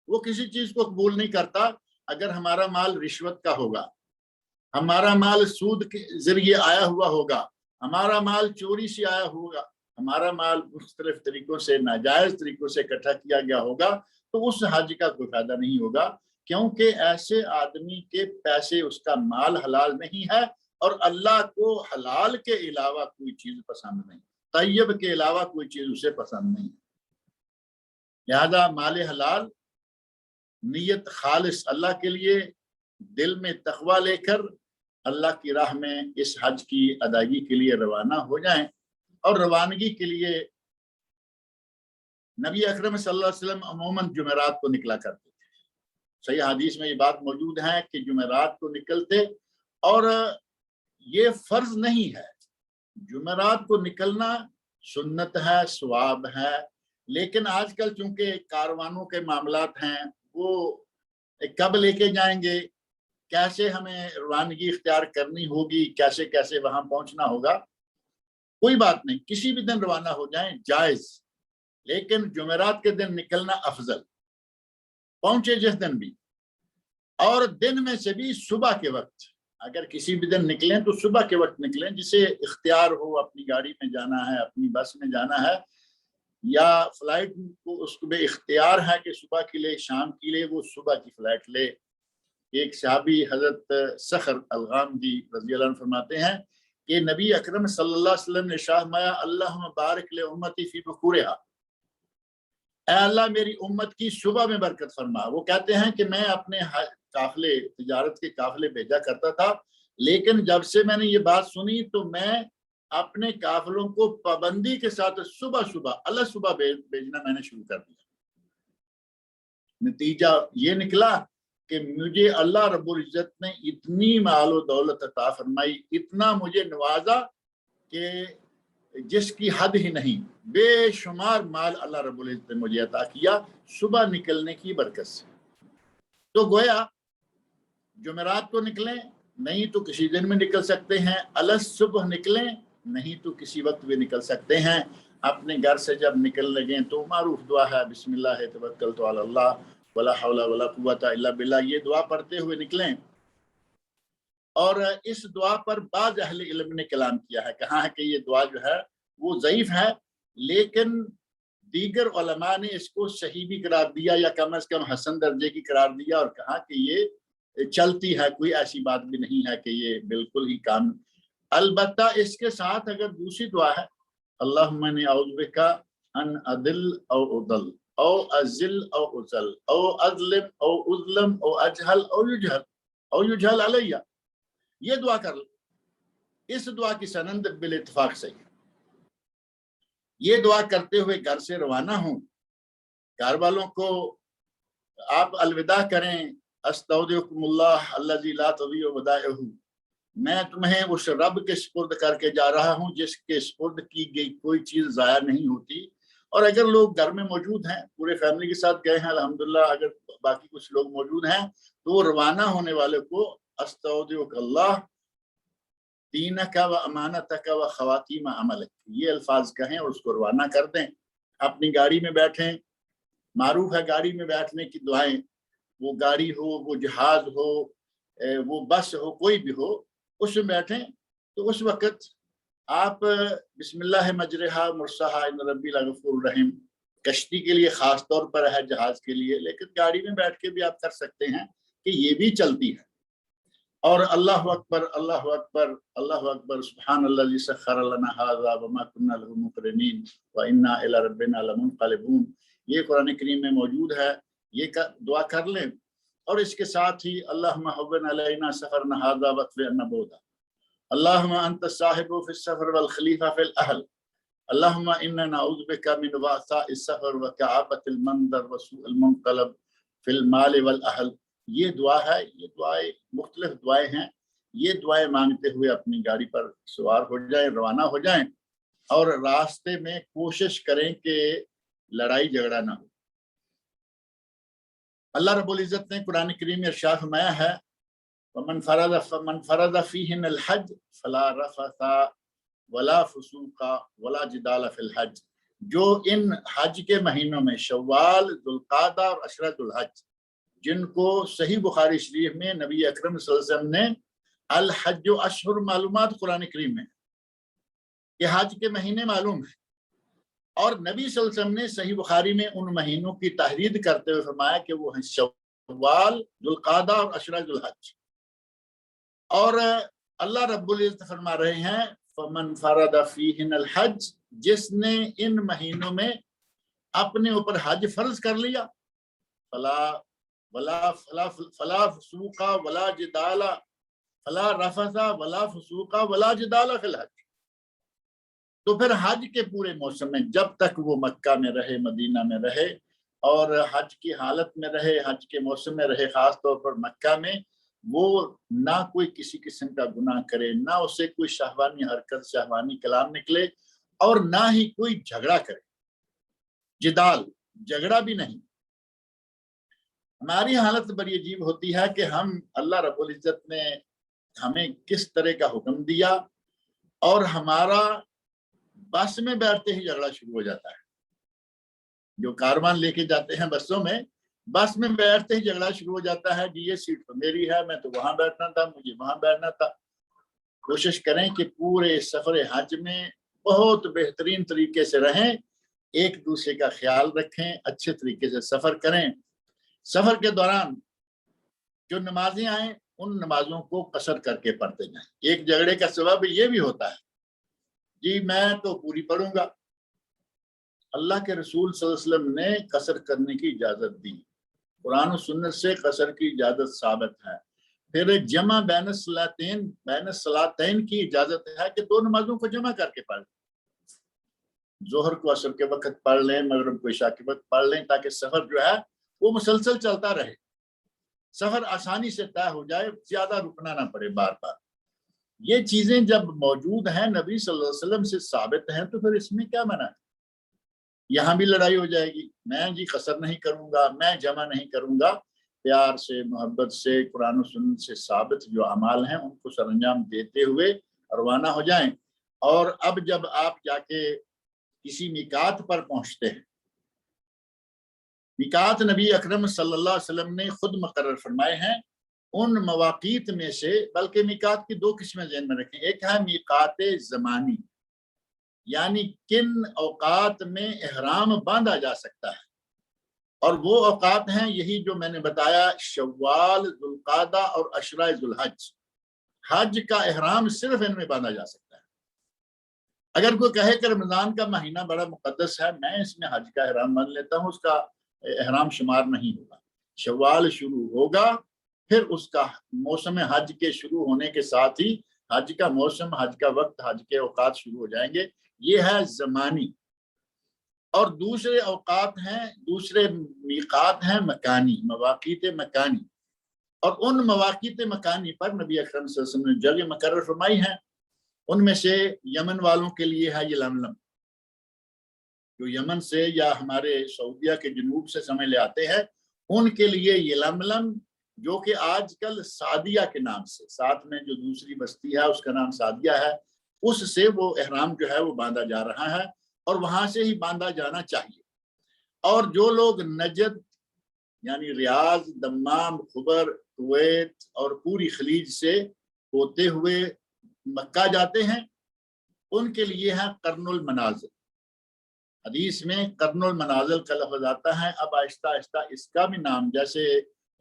B: وہ کسی چیز کو قبول نہیں کرتا۔ اگر ہمارا مال رشوت کا ہوگا، ہمارا مال سود کے ذریعے آیا ہوا ہوگا، ہمارا مال چوری سے آیا ہوگا، ہمارا مال مختلف طریقوں سے ناجائز طریقوں سے اکٹھا کیا گیا ہوگا، تو اس حج کا کوئی فائدہ نہیں ہوگا، کیونکہ ایسے آدمی کے پیسے، اس کا مال حلال نہیں ہے اور اللہ کو حلال کے علاوہ کوئی چیز پسند نہیں، طیب کے علاوہ کوئی چیز اسے پسند نہیں۔ لہذا مال حلال، نیت خالص اللہ کے لیے، دل میں تقوی لے کر اللہ کی راہ میں اس حج کی ادائیگی کے لیے روانہ ہو جائیں۔ اور روانگی کے لیے نبی اکرم صلی اللہ علیہ وسلم عموماً جمعرات کو نکلا کرتے تھے۔ صحیح حدیث میں یہ بات موجود ہے کہ جمعرات کو نکلتے، اور یہ فرض نہیں ہے، جمعرات کو نکلنا سنت ہے، ثواب ہے، لیکن آج کل چونکہ کاروانوں کے معاملات ہیں، وہ کب لے کے جائیں گے، کیسے ہمیں روانگی اختیار کرنی ہوگی، کیسے کیسے وہاں پہنچنا ہوگا، کوئی بات نہیں، کسی بھی دن روانہ ہو جائیں جائز، لیکن جمعرات کے دن نکلنا افضل، پہنچے جس دن بھی، اور دن میں سے بھی صبح کے وقت، اگر کسی بھی دن نکلیں تو صبح کے وقت نکلیں، جسے اختیار ہو، اپنی گاڑی میں جانا ہے، اپنی بس میں جانا ہے، یا فلائٹ کو اس کو بھی اختیار ہے کہ صبح کے لیے، شام کے لیے، وہ صبح کی فلائٹ لے۔ ایک صحابی حضرت صخر الغامدی رضی اللہ عنہ فرماتے ہیں کہ نبی اکرم صلی اللہ علیہ وسلم نے ارشاد فرمایا اللہم بارک لامتی فی بکورہا، اے اللہ میری امت کی صبح میں برکت فرما۔ وہ کہتے ہیں کہ میں اپنے قافلے، تجارت کے قافلے بھیجا کرتا تھا، لیکن جب سے میں نے یہ بات سنی تو میں اپنے قافلوں کو پابندی کے ساتھ صبح صبح بھیجنا میں نے شروع کر دیا۔ نتیجہ یہ نکلا کہ مجھے اللہ رب العزت نے اتنی مال و دولت عطا فرمائی، اتنا مجھے نوازا کہ جس کی حد ہی نہیں، بے شمار مال اللہ رب العزت نے مجھے عطا کیا صبح نکلنے کی برکت سے۔ تو گویا جمعرات کو نکلیں، نہیں تو کسی دن میں نکل سکتے ہیں، صبح نکلیں، نہیں تو کسی وقت بھی نکل سکتے ہیں۔ اپنے گھر سے جب نکل لگیں تو معروف دعا ہے بسم اللہ توکلت علی اللہ ولا حول ولا قوت الا باللہ، یہ دعا پڑھتے ہوئے نکلیں۔ اور اس دعا پر بعض اہل علم نے کلام کیا ہے، کہا ہے کہ یہ دعا جو ہے وہ ضعیف ہے، لیکن دیگر علماء نے اس کو صحیح بھی قرار دیا یا کم از کم حسن درجے کی قرار دیا، اور کہا کہ یہ چلتی ہے، کوئی ایسی بات بھی نہیں ہے کہ یہ بالکل ہی کام۔ البتہ اس کے ساتھ اگر دوسری دعا ہے اللہم انی اعوذ بک ان اضل او اضل او ازل او ازل او اظلم او اظلم او اجہل او یجہل علیہ، یہ دعا کر لیں۔ اس دعا کی سند بالاتفاق صحیح ہے۔ یہ دعا کرتے ہوئے گھر سے روانہ ہوں، گھر والوں کو آپ الوداع کریں، استودعکم اللہ الذی لا تضیع ودائعہ، میں تمہیں اس رب کے سپرد کر کے جا رہا ہوں جس کے سپرد کی گئی کوئی چیز ضائع نہیں ہوتی، اور اگر لوگ گھر میں موجود ہیں، پورے فیملی کے ساتھ گئے ہیں الحمدللہ، اگر باقی کچھ لوگ موجود ہیں تو وہ روانہ ہونے والے کو استودعک اللہ دینک و امانتک و خواتیم عملک یہ الفاظ کہیں اور اس کو روانہ کر دیں. اپنی گاڑی میں بیٹھیں، معروف ہے گاڑی میں بیٹھنے کی دعائیں، وہ گاڑی ہو، وہ جہاز ہو، وہ بس ہو، کوئی بھی ہو، اس میں بیٹھیں تو اس وقت آپ بسم اللہ مجرہا مرساہا ان ربی لغفور رحیم کشتی کے لیے خاص طور پر ہے، جہاز کے لیے، لیکن گاڑی میں بیٹھ کے بھی آپ کر سکتے ہیں کہ یہ بھی چلتی ہے. اور اللہ اکبر اللہ اکبر اللہ اکبر سبحان الذی سخر لنا ھذا وما كنا له مقرنین وانا الی ربنا لمنقلبون یہ قرآن کریم میں موجود ہے. یہ دعا کر لیں اور اس کے ساتھ ہی اللہم ھون علینا سفرنا ھذا واطفئنا بعدا اللہم انت الصاحب فی السفر والخلیفہ فی الاہل اللہم انا نعوذ بک من وعثاء السفر وکآبۃ المنظر وسوء المنقلب فی المال والاہل. یہ دعا ہے، یہ دعائیں مختلف دعائیں ہیں. یہ دعائیں مانگتے ہوئے اپنی گاڑی پر سوار ہو جائیں، روانہ ہو جائیں اور راستے میں کوشش کریں کہ لڑائی جھگڑا نہ ہو. اللہ رب العزت نے قرآن کریم میں ارشاد فرمایا ہے ومن فرض فیہن الحج فلا رفث ولا فسوق ولا جدال فی الحج. جو ان حج کے مہینوں میں شوال، ذوالقعدہ اور عشرہ ذوالحج، جن کو صحیح بخاری شریف میں نبی اکرم صلی اللہ علیہ وسلم نے الحج و اشہر معلومات قرآن کریم میں کہ حج کے مہینے معلوم ہیں، اور نبی صلی اللہ علیہ وسلم نے صحیح بخاری میں ان مہینوں کی تحرید کرتے ہوئے فرمایا کہ وہ ہیں شوال، ذوالقعدہ اور عشرہ ذوالحج. اور اللہ رب العزت فرما رہے ہیں فمن فرض فیہن الحج، جس نے ان مہینوں میں اپنے اوپر حج فرض کر لیا، فلا فسوق ولا جدال فلا رفث ولا فسوق ولا جدال فی الحج. تو پھر حج کے پورے موسم میں جب تک وہ مکہ میں رہے، مدینہ میں رہے اور حج کی حالت میں رہے، حج کے موسم میں رہے، خاص طور پر مکہ میں، وہ نہ کوئی کسی قسم کا گناہ کرے، نہ اسے کوئی شہوانی حرکت، شہوانی کلام نکلے، اور نہ ہی کوئی جھگڑا کرے. جدال، جھگڑا بھی نہیں. ہماری حالت بڑی عجیب ہوتی ہے کہ ہم اللہ رب العزت نے ہمیں کس طرح کا حکم دیا اور ہمارا بس میں بیٹھتے ہی جھگڑا شروع ہو جاتا ہے. جو کاروان لے کے جاتے ہیں بسوں میں، بس میں بیٹھتے ہی جھگڑا شروع ہو جاتا ہے کہ یہ سیٹ تو میری ہے، میں تو وہاں بیٹھنا تھا، مجھے وہاں بیٹھنا تھا. کوشش کریں کہ پورے سفر حج میں بہت بہترین طریقے سے رہیں، ایک دوسرے کا خیال رکھیں، اچھے طریقے سے سفر کریں. سفر کے دوران جو نمازیں آئیں ان نمازوں کو قصر کر کے پڑھتے جائیں. ایک جھگڑے کا سبب یہ بھی ہوتا ہے جی میں تو پوری پڑھوں گا. اللہ کے رسول صلی اللہ علیہ وسلم نے قصر کرنے کی اجازت دی، قرآن و سنت سے قصر کی اجازت ثابت ہے. پھر جمع بین الصلاتین کی اجازت ہے کہ دو نمازوں کو جمع کر کے پڑھ لیں. ظہر کو عصر کے وقت پڑھ لیں، مغرب کو عشاء کے وقت پڑھ لیں، تاکہ سفر جو ہے وہ مسلسل چلتا رہے، سفر آسانی سے طے ہو جائے، زیادہ رکنا نہ پڑے بار بار. یہ چیزیں جب موجود ہیں، نبی صلی اللہ علیہ وسلم سے ثابت ہیں، تو پھر اس میں کیا منع ہے؟ یہاں بھی لڑائی ہو جائے گی، میں جی قصر نہیں کروں گا، میں جمع نہیں کروں گا. پیار سے، محبت سے، قرآن و سنت سے ثابت جو اعمال ہیں ان کو سر انجام دیتے ہوئے روانہ ہو جائیں. اور اب جب آپ جا کے کسی میقات پر پہنچتے ہیں، میقات نبی اکرم صلی اللہ علیہ وسلم نے خود مقرر فرمائے ہیں. ان مواقیت میں سے، بلکہ میقات کی دو قسمیں ذہن میں رکھیں. ایک ہے میقات زمانی، یعنی کن اوقات میں احرام باندھا جا سکتا ہے، اور وہ اوقات ہیں یہی جو میں نے بتایا، شوال، ذوالقعدہ اور عشرہ ذوالحج. حج کا احرام صرف ان میں باندھا جا سکتا ہے. اگر کوئی کہے کہ رمضان کا مہینہ بڑا مقدس ہے، میں اس میں حج کا احرام باندھ لیتا ہوں، اس کا احرام شمار نہیں ہوگا. شوال شروع ہوگا، پھر اس کا موسم حج کے شروع ہونے کے ساتھ ہی حج کا موسم، حج کا وقت، حج کے اوقات شروع ہو جائیں گے. یہ ہے زمانی. اور دوسرے اوقات ہیں، دوسرے میقات ہیں مکانی، مواقیت مکانی. اور ان مواقیت مکانی پر نبی اکرم صلی اللہ علیہ وسلم نے جگہ مقرر فرمائی ہیں. ان میں سے یمن والوں کے لیے ہے یہ لملم، جو یمن سے یا ہمارے سعودیہ کے جنوب سے سمجھ لے آتے ہیں، ان کے لیے یلملم، جو کہ آج کل سعدیہ کے نام سے، ساتھ میں جو دوسری بستی ہے اس کا نام سعدیہ ہے، اس سے وہ احرام جو ہے وہ باندھا جا رہا ہے، اور وہاں سے ہی باندھا جانا چاہیے۔ اور جو لوگ نجد یعنی ریاض، دمام، خبر، کویت اور پوری خلیج سے ہوتے ہوئے مکہ جاتے ہیں، ان کے لیے ہے قرن المنازل۔ حدیث میں قرن المنازل کا لفظ آتا ہے۔ اب آہستہ آہستہ اس کا بھی نام، جیسے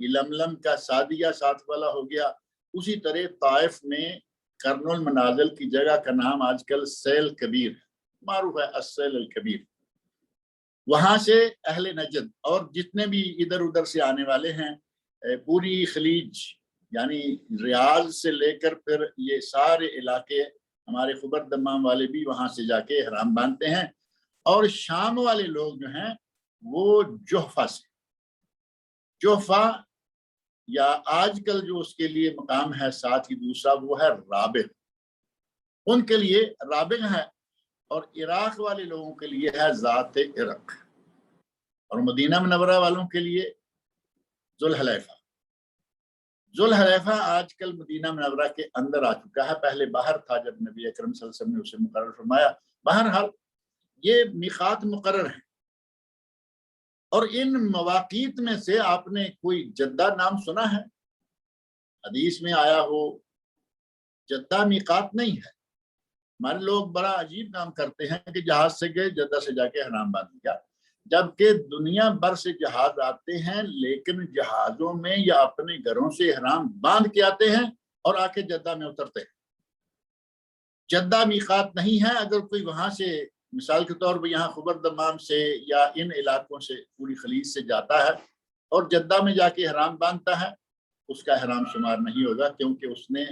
B: یلملم کا سعدیہ ساتھ والا ہو گیا، اسی طرح طائف میں قرن المنازل کی جگہ کا نام آج کل سیل کبیر ہے، معروف ہے السیل الکبیر۔ وہاں سے اہل نجد اور جتنے بھی ادھر ادھر سے آنے والے ہیں، پوری خلیج یعنی ریاض سے لے کر پھر یہ سارے علاقے، ہمارے خبر دمام والے بھی وہاں سے جا کے احرام باندھتے ہیں، اور شام والے لوگ جو ہیں وہ جوحفہ سے، جوحفہ یا آج کل جو اس کے لیے مقام ہے ساتھ ہی دوسرا وہ ہے رابغ، ان کے لیے رابغ ہے، اور عراق والے لوگوں کے لیے ہے ذات عرق، اور مدینہ منورہ والوں کے لیے ذوالحلیفہ۔ ذوالحلیفہ آج کل مدینہ منورہ کے اندر آ چکا ہے، پہلے باہر تھا جب نبی اکرم صلی اللہ علیہ وسلم نے اسے مقرر فرمایا۔ بہرحال یہ میقات مقرر ہیں، اور ان مواقیت میں سے آپ نے کوئی جدہ نام سنا ہے؟ حدیث میں آیا ہو جدہ میقات نہیں ہے۔ ہمارے لوگ بڑا عجیب کام کرتے ہیں کہ جہاز سے گئے، جدہ سے جا کے احرام باندھ لیا، جبکہ دنیا بھر سے جہاز آتے ہیں، لیکن جہازوں میں یا اپنے گھروں سے احرام باندھ کے آتے ہیں اور آ کے جدہ میں اترتے ہیں۔ جدہ میقات نہیں ہے۔ اگر کوئی وہاں سے مثال کے طور پر یہاں خبر دمام سے یا ان علاقوں سے پوری خلیج سے جاتا ہے اور جدہ میں جا کے احرام باندھتا ہے، اس کا احرام شمار نہیں ہوگا، کیونکہ اس نے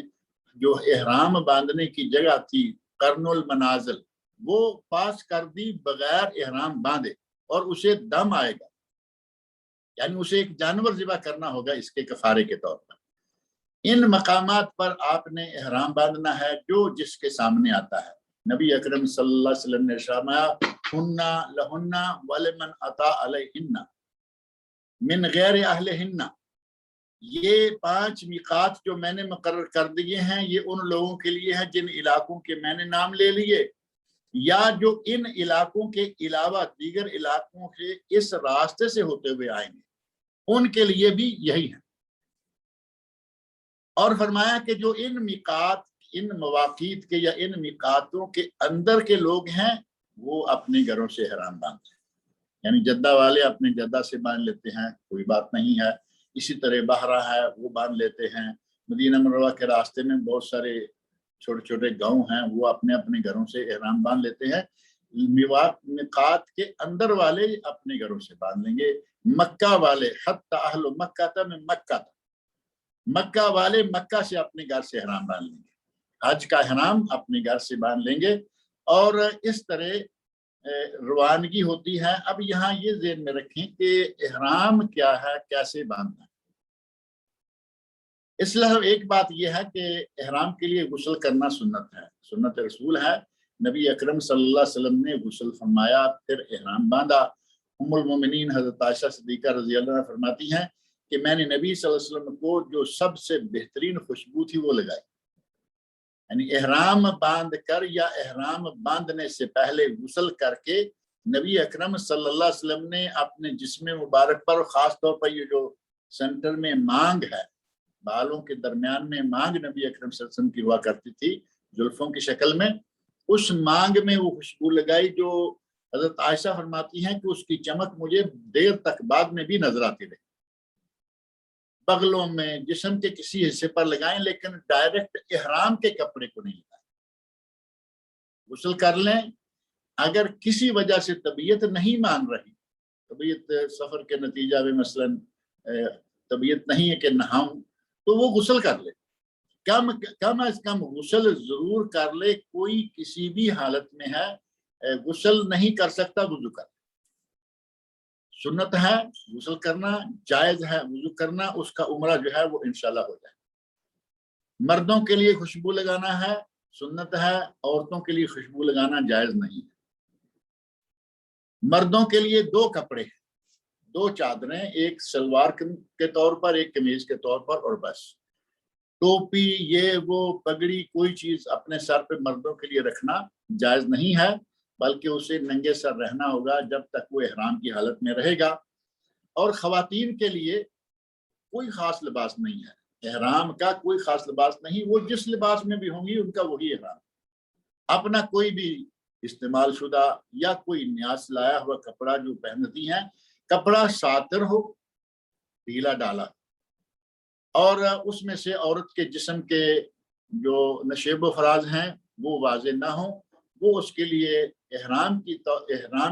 B: جو احرام باندھنے کی جگہ تھی قرن المنازل وہ پاس کر دی بغیر احرام باندھے، اور اسے دم آئے گا، یعنی اسے ایک جانور ذبح کرنا ہوگا اس کے کفارے کے طور پر۔ ان مقامات پر آپ نے احرام باندھنا ہے جو جس کے سامنے آتا ہے۔ نبی اکرم صلی اللہ علیہ وسلم نے فرمایا ہننا لہننا ولمن اتا علیہن من غیر اہلہن، یہ 5 میقات جو میں نے مقرر کر دیے ہیں یہ ان لوگوں کے لیے ہیں جن علاقوں کے میں نے نام لے لیے، یا جو ان علاقوں کے علاوہ دیگر علاقوں کے اس راستے سے ہوتے ہوئے آئیں گے، ان کے لیے بھی یہی ہے۔ اور فرمایا کہ جو ان میقات، ان مواقیت کے یا ان میقاتوں کے اندر کے لوگ ہیں وہ اپنے گھروں سے احرام باندھتے ہیں، یعنی جدہ والے اپنے جدہ سے باندھ لیتے ہیں، کوئی بات نہیں ہے۔ اسی طرح بحرہ ہے وہ باندھ لیتے ہیں۔ مدینہ منورہ کے راستے میں بہت سارے چھوٹے چھوٹے گاؤں ہیں، وہ اپنے اپنے گھروں سے احرام باندھ لیتے ہیں۔ میقات کے اندر والے اپنے گھروں سے باندھ لیں گے۔ مکہ والے حتی اہل مکہ من مکہ، مکہ والے مکہ سے اپنے گھر سے احرام باندھ لیں گے، حج کا احرام اپنے گھر سے باندھ لیں گے، اور اس طرح روانگی ہوتی ہے۔ اب یہاں یہ ذہن میں رکھیں کہ احرام کیا ہے، کیسے باندھنا ہے۔ اس لیے ایک بات یہ ہے کہ احرام کے لیے غسل کرنا سنت ہے، سنت رسول ہے۔ نبی اکرم صلی اللہ علیہ وسلم نے غسل فرمایا، پھر احرام باندھا۔ ام المومنین حضرت عائشہ صدیقہ رضی اللہ عنہا فرماتی ہیں کہ میں نے نبی صلی اللہ علیہ وسلم کو جو سب سے بہترین خوشبو تھی وہ لگائی، یعنی احرام باندھ کر یا احرام باندھنے سے پہلے غسل کر کے نبی اکرم صلی اللہ علیہ وسلم نے اپنے جسم مبارک پر، خاص طور پر یہ جو سینٹر میں مانگ ہے، بالوں کے درمیان میں مانگ نبی اکرم صلی اللہ علیہ وسلم کی ہوا کرتی تھی زلفوں کی شکل میں، اس مانگ میں وہ خوشبو لگائی جو حضرت عائشہ فرماتی ہیں کہ اس کی چمک مجھے دیر تک بعد میں بھی نظر آتی رہی۔ بغلوں میں، جسم کے کسی حصے پر لگائیں، لیکن ڈائریکٹ احرام کے کپڑے کو نہیں لگائیں۔ غسل کر لیں، اگر کسی وجہ سے طبیعت نہیں مان رہی، طبیعت سفر کے نتیجہ میں مثلا طبیعت نہیں ہے کہ نہاؤں، تو وہ غسل کر لے، کم از کم غسل ضرور کر لے۔ کوئی کسی بھی حالت میں ہے غسل نہیں کر سکتا، وضو کر، سنت ہے غسل کرنا، جائز ہے وضو کرنا، اس کا عمرہ جو ہے وہ انشاءاللہ ہو جائے۔ مردوں کے لیے خوشبو لگانا ہے، سنت ہے، عورتوں کے لیے خوشبو لگانا جائز نہیں ہے۔ مردوں کے لیے 2 کپڑے ہیں، 2 چادریں، ایک شلوار کے طور پر، ایک قمیض کے طور پر، اور بس۔ ٹوپی یہ وہ پگڑی کوئی چیز اپنے سر پہ مردوں کے لیے رکھنا جائز نہیں ہے، بلکہ اسے ننگے سر رہنا ہوگا جب تک وہ احرام کی حالت میں رہے گا۔ اور خواتین کے لیے کوئی خاص لباس نہیں ہے، احرام کا کوئی خاص لباس نہیں، وہ جس لباس میں بھی ہوں گی ان کا وہی احرام، اپنا کوئی بھی استعمال شدہ یا کوئی نیا لایا ہوا کپڑا جو پہنتی ہیں، کپڑا ساتر ہو، ڈھیلا ڈالا، اور اس میں سے عورت کے جسم کے جو نشیب و فراز ہیں وہ واضح نہ ہوں، وہ اس کے لیے احرام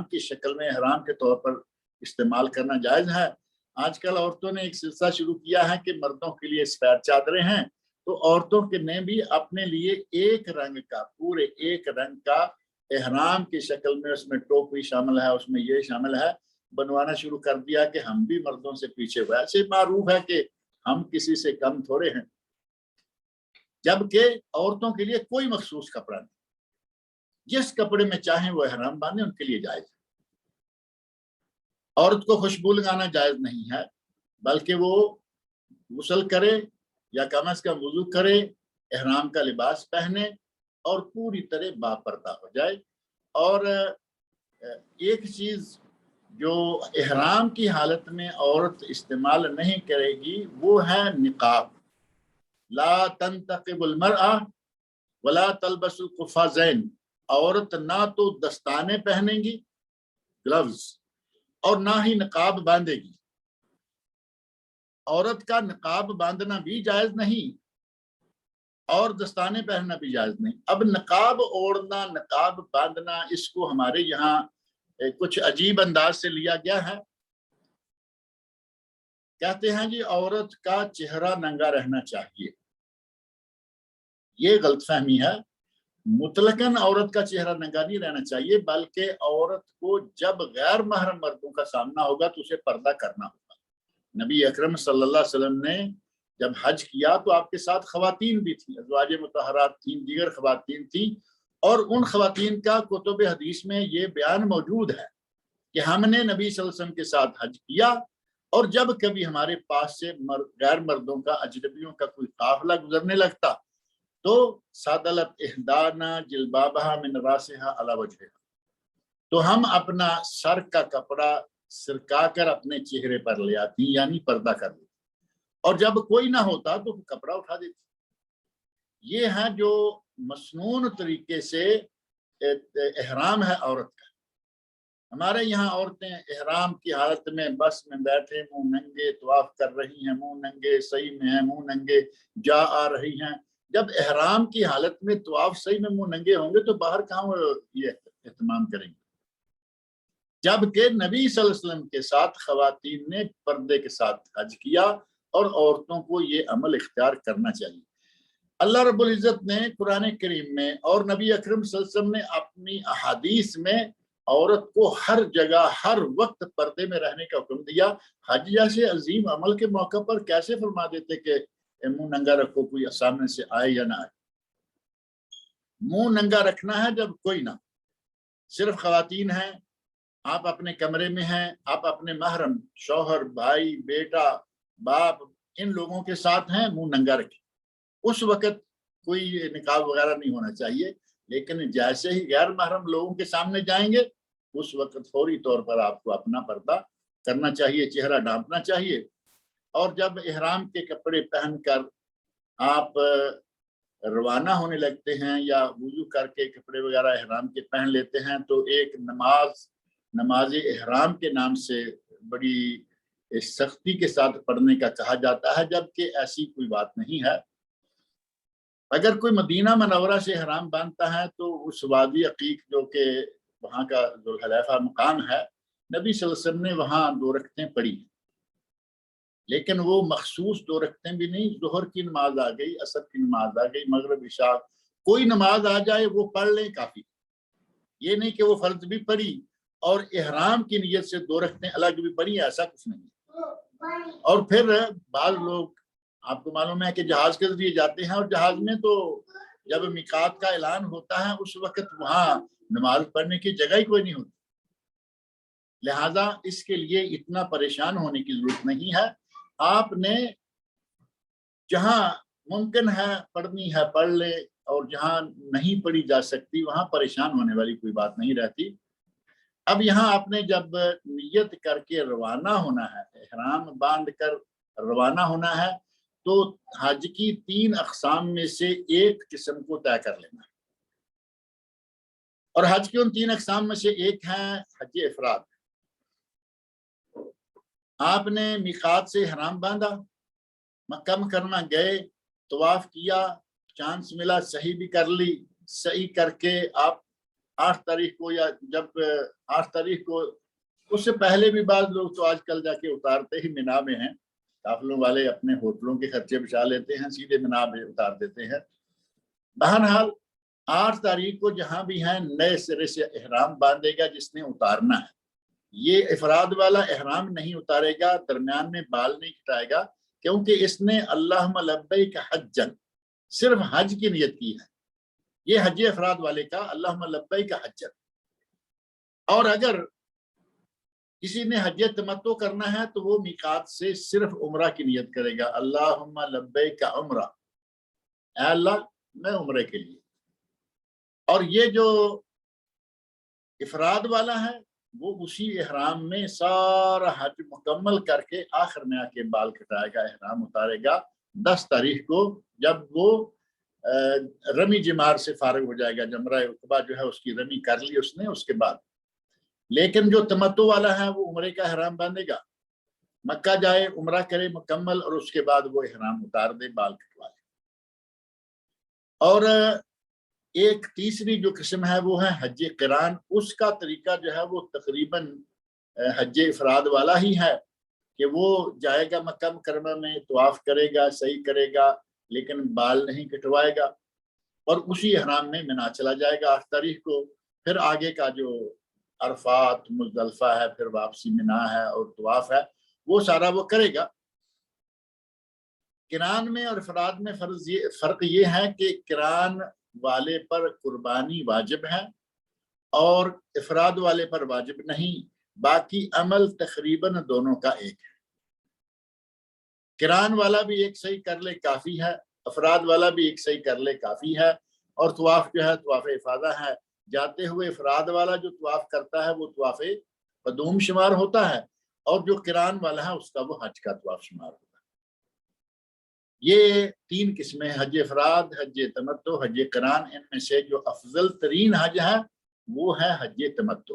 B: کی شکل میں احرام کے طور پر استعمال کرنا جائز ہے۔ آج کل عورتوں نے ایک سلسلہ شروع کیا ہے کہ مردوں کے لیے سفید چادریں ہیں، تو عورتوں کے نے بھی اپنے لیے ایک رنگ کا، پورے ایک رنگ کا احرام کی شکل میں، اس میں ٹوپی شامل ہے، اس میں یہ شامل ہے، بنوانا شروع کر دیا کہ ہم بھی مردوں سے پیچھے ہوئے۔ ایسے معروف ہے کہ ہم کسی سے کم تھوڑے ہیں، جبکہ عورتوں کے لیے کوئی مخصوص کپڑا نہیں، جس کپڑے میں چاہیں وہ احرام باندھیں، ان کے لیے جائز ہے۔ عورت کو خوشبو لگانا جائز نہیں ہے، بلکہ وہ غسل کرے یا کم از کم وضو کرے، احرام کا لباس پہنے اور پوری طرح باپردہ ہو جائے۔ اور ایک چیز جو احرام کی حالت میں عورت استعمال نہیں کرے گی وہ ہے نقاب۔ لا تنتقب المرأة ولا تلبس القفازین، عورت نہ تو دستانے پہنیں گی، گلوز، اور نہ ہی نقاب باندھے گی۔ عورت کا نقاب باندھنا بھی جائز نہیں اور دستانے پہننا بھی جائز نہیں۔ اب نقاب اوڑھنا، نقاب باندھنا، اس کو ہمارے یہاں کچھ عجیب انداز سے لیا گیا ہے۔ کہتے ہیں جی عورت کا چہرہ ننگا رہنا چاہیے، یہ غلط فہمی ہے۔ مطلقاً عورت کا چہرہ ننگا نہیں رہنا چاہیے، بلکہ عورت کو جب غیر محرم مردوں کا سامنا ہوگا تو اسے پردہ کرنا ہوگا۔ نبی اکرم صلی اللہ علیہ وسلم نے جب حج کیا تو آپ کے ساتھ خواتین بھی تھیں، ازواج مطہرات تھیں، دیگر خواتین تھیں، اور ان خواتین کا کتب حدیث میں یہ بیان موجود ہے کہ ہم نے نبی صلی اللہ علیہ وسلم کے ساتھ حج کیا، اور جب کبھی ہمارے پاس سے غیر مردوں کا، اجنبیوں کا کوئی قافلہ گزرنے لگتا تو سادلت احدانا جلبابہا من راسہا علی وجہہا، تو ہم اپنا سر کا کپڑا سرکا کر اپنے چہرے پر لے آتی، یعنی پردہ کر لیتی، اور جب کوئی نہ ہوتا تو کپڑا اٹھا دیتی۔ یہ ہے جو مسنون طریقے سے احرام ہے عورت کا۔ ہمارے یہاں عورتیں احرام کی حالت میں بس میں بیٹھے منہ ننگے طواف کر رہی ہیں، منہ ننگے صحیح میں ہیں، منہ ننگے جا آ رہی ہیں۔ جب احرام کی حالت میں طواف صحیح میں منہ ننگے ہوں گے تو باہر کہاں یہ اہتمام کریں گے؟ جبکہ نبی صلی اللہ علیہ وسلم کے ساتھ خواتین نے پردے کے ساتھ حج کیا، اور عورتوں کو یہ عمل اختیار کرنا چاہیے۔ اللہ رب العزت نے قرآن کریم میں اور نبی اکرم صلی اللہ علیہ وسلم نے اپنی احادیث میں عورت کو ہر جگہ ہر وقت پردے میں رہنے کا حکم دیا۔ حج جیسے عظیم عمل کے موقع پر کیسے فرما دیتے کہ منہ ننگا رکھو، کوئی سامنے سے آئے یا نہ آئے؟ منہ ننگا رکھنا ہے جب کوئی نہ، صرف خواتین ہیں، آپ اپنے کمرے میں ہیں، آپ اپنے محرم شوہر، بھائی، بیٹا، باپ، ان لوگوں کے ساتھ ہیں، منہ ننگا رکھیں، اس وقت کوئی نقاب وغیرہ نہیں ہونا چاہیے۔ لیکن جیسے ہی غیر محرم لوگوں کے سامنے جائیں گے اس وقت فوری طور پر آپ کو اپنا پردہ کرنا چاہیے، چہرہ ڈھانپنا چاہیے۔ اور جب احرام کے کپڑے پہن کر آپ روانہ ہونے لگتے ہیں یا وضو کر کے کپڑے وغیرہ احرام کے پہن لیتے ہیں تو ایک نماز احرام کے نام سے بڑی سختی کے ساتھ پڑھنے کا کہا جاتا ہے، جبکہ ایسی کوئی بات نہیں ہے۔ اگر کوئی مدینہ منورہ سے احرام باندھتا ہے تو اس وادی عقیق جو کہ وہاں کا ذوالحلیفہ مقام ہے، نبی صلی اللہ علیہ وسلم نے وہاں 2 رکعتیں پڑھی، لیکن وہ مخصوص 2 رکعتیں بھی نہیں، ظہر کی نماز آ گئی، عصر کی نماز آ گئی، مغرب عشاء، کوئی نماز آ جائے وہ پڑھ لیں کافی۔ یہ نہیں کہ وہ فرض بھی پڑھی اور احرام کی نیت سے 2 رکعتیں الگ بھی پڑھی، ایسا کچھ نہیں۔ اور پھر بعض لوگ، آپ کو معلوم ہے کہ جہاز کے ذریعے جاتے ہیں، اور جہاز میں تو جب میقات کا اعلان ہوتا ہے اس وقت وہاں نماز پڑھنے کی جگہ ہی کوئی نہیں ہوتی، لہذا اس کے لیے اتنا پریشان ہونے کی ضرورت نہیں ہے. آپ نے جہاں ممکن ہے پڑھنی ہے پڑھ لے، اور جہاں نہیں پڑھی جا سکتی وہاں پریشان ہونے والی کوئی بات نہیں رہتی. اب یہاں آپ نے جب نیت کر کے روانہ ہونا ہے، احرام باندھ کر روانہ ہونا ہے، تو حج کی 3 اقسام میں سے ایک قسم کو طے کر لینا ہے. اور حج کی ان 3 اقسام میں سے ایک ہے حج افراد. آپ نے میقات سے احرام باندھا، مکہ مکرمہ گئے، طواف کیا، چانس ملا صحیح بھی کر لی، صحیح کر کے آپ 8 تاریخ کو، یا جب 8 تاریخ کو، اس سے پہلے بھی بعض لوگ تو آج کل جا کے اتارتے ہی مینا میں ہیں، قافلوں والے اپنے ہوٹلوں کے خرچے بچا لیتے ہیں، سیدھے مینا میں اتار دیتے ہیں. بہرحال 8 تاریخ کو جہاں بھی ہیں نئے سرے سے احرام باندھے گا جس نے اتارنا ہے. یہ افراد والا احرام نہیں اتارے گا، درمیان میں بال نہیں کٹائے گا، کیونکہ اس نے اللہم لبیک حجن صرف حج کی نیت کی ہے. یہ حج افراد والے کا اللہم لبیک حجن. اور اگر کسی نے حج تمتع کرنا ہے تو وہ میقات سے صرف عمرہ کی نیت کرے گا، اللہم لبیک عمرہ، اے اللہ میں عمرے کے لیے. اور یہ جو افراد والا ہے وہ اسی احرام میں سارا حج مکمل کر کے آخر میں آ کے بال کٹائے گا، احرام اتارے گا 10 تاریخ کو، جب وہ رمی جمار سے فارغ ہو جائے گا. جمرہ عقبہ جو ہے اس کی رمی کر لی اس نے اس کے بعد. لیکن جو تمتع والا ہے وہ عمرے کا احرام باندھے گا، مکہ جائے، عمرہ کرے مکمل، اور اس کے بعد وہ احرام اتار دے، بال کٹوا لے. اور ایک تیسری جو قسم ہے وہ ہے حج قران. اس کا طریقہ جو ہے وہ تقریباً حج افراد والا ہی ہے کہ وہ جائے گا مکہ مکرمہ میں، طواف کرے گا، صحیح کرے گا، لیکن بال نہیں کٹوائے گا، اور اسی احرام میں منا چلا جائے گا 8 تاریخ کو. پھر آگے کا جو عرفات، مزدلفہ ہے، پھر واپسی منا ہے اور طواف ہے، وہ سارا وہ کرے گا. قران میں اور افراد میں فرق یہ ہے کہ قران والے پر قربانی واجب ہے اور افراد والے پر واجب نہیں. باقی عمل تقریباً دونوں کا ایک ہے. قران والا بھی ایک صحیح کر لے کافی ہے، افراد والا بھی ایک صحیح کر لے کافی ہے. اور طواف جو ہے طواف افاضہ ہے. جاتے ہوئے افراد والا جو طواف کرتا ہے وہ طواف قدوم شمار ہوتا ہے، اور جو قران والا ہے اس کا وہ حج کا طواف شمار ہوتا ہے. یہ 3 قسمیں، حج افراد، حج تمتع، حج قران. ان میں سے جو افضل ترین حج ہے وہ ہے حج تمتع،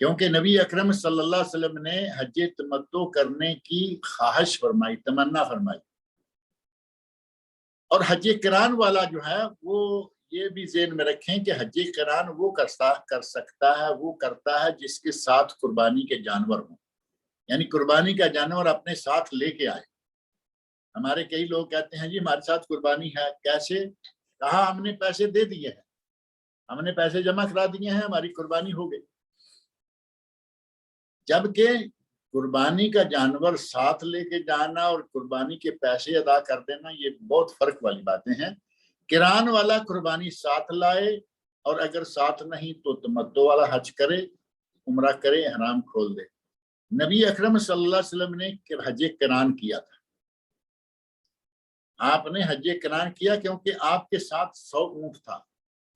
B: کیونکہ نبی اکرم صلی اللہ علیہ وسلم نے حج تمتع کرنے کی خواہش فرمائی، تمنا فرمائی. اور حج قران والا جو ہے وہ یہ بھی ذہن میں رکھیں کہ حج قران وہ کر سکتا ہے، وہ کرتا ہے جس کے ساتھ قربانی کے جانور ہوں، یعنی قربانی کا جانور اپنے ساتھ لے کے آئے. ہمارے کئی لوگ کہتے ہیں جی ہمارے ساتھ قربانی ہے. کیسے؟ کہا ہم نے پیسے دے دیے ہیں، ہم نے پیسے جمع کرا دیے ہیں، ہماری قربانی ہو گئی. جبکہ قربانی کا جانور ساتھ لے کے جانا اور قربانی کے پیسے ادا کر دینا یہ بہت فرق والی باتیں ہیں. قران والا قربانی ساتھ لائے، اور اگر ساتھ نہیں تو تمتع والا حج کرے، عمرہ کرے، احرام کھول دے. نبی اکرم صلی اللہ علیہ وسلم نے حج قران کیا تھا. آپ نے حج قران کیا کیونکہ آپ کے ساتھ 100 اونٹ تھا،